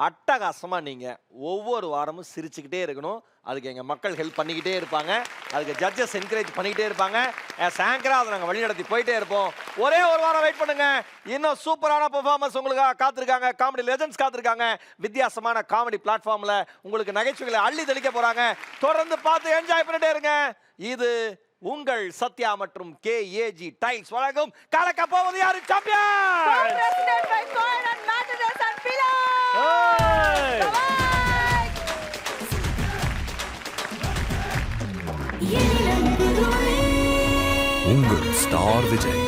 அட்டகாசமா நீங்க ஒவ்வொரு வாரமும் சிரிச்சுக்கிட்டே இருக்கணும். அதுக்கு எங்க மக்கள் ஹெல்ப் பண்ணிக்கிட்டே இருப்பாங்க, அதுக்கு ஜட்ஜஸ் என்கரேஜ் பண்ணிக்கிட்டே இருப்பாங்க. ஆங்கரா அதை நாங்கள் வழிநடத்தி போயிட்டே இருப்போம். ஒரே ஒரு வாரம் வெயிட் பண்ணுங்க, இன்னும் சூப்பரான பெர்ஃபார்மன்ஸ் உங்களுக்காக காத்திருக்காங்க. காமெடி லெஜெண்ட்ஸ் காத்திருக்காங்க. வித்தியாசமான காமெடி பிளாட்ஃபார்ம்ல உங்களுக்கு நகைச்சுவைகளை அள்ளி தெளிக்க போறாங்க. தொடர்ந்து பார்த்து என்ஜாய் பண்ணிட்டே இருங்க. இது உங்கள் சத்யா மற்றும் KAG டைல்ஸ் வழங்கும் கலக்க போவது யாரு சாம்பியன். உங்கள் ஸ்டார் விஜய்.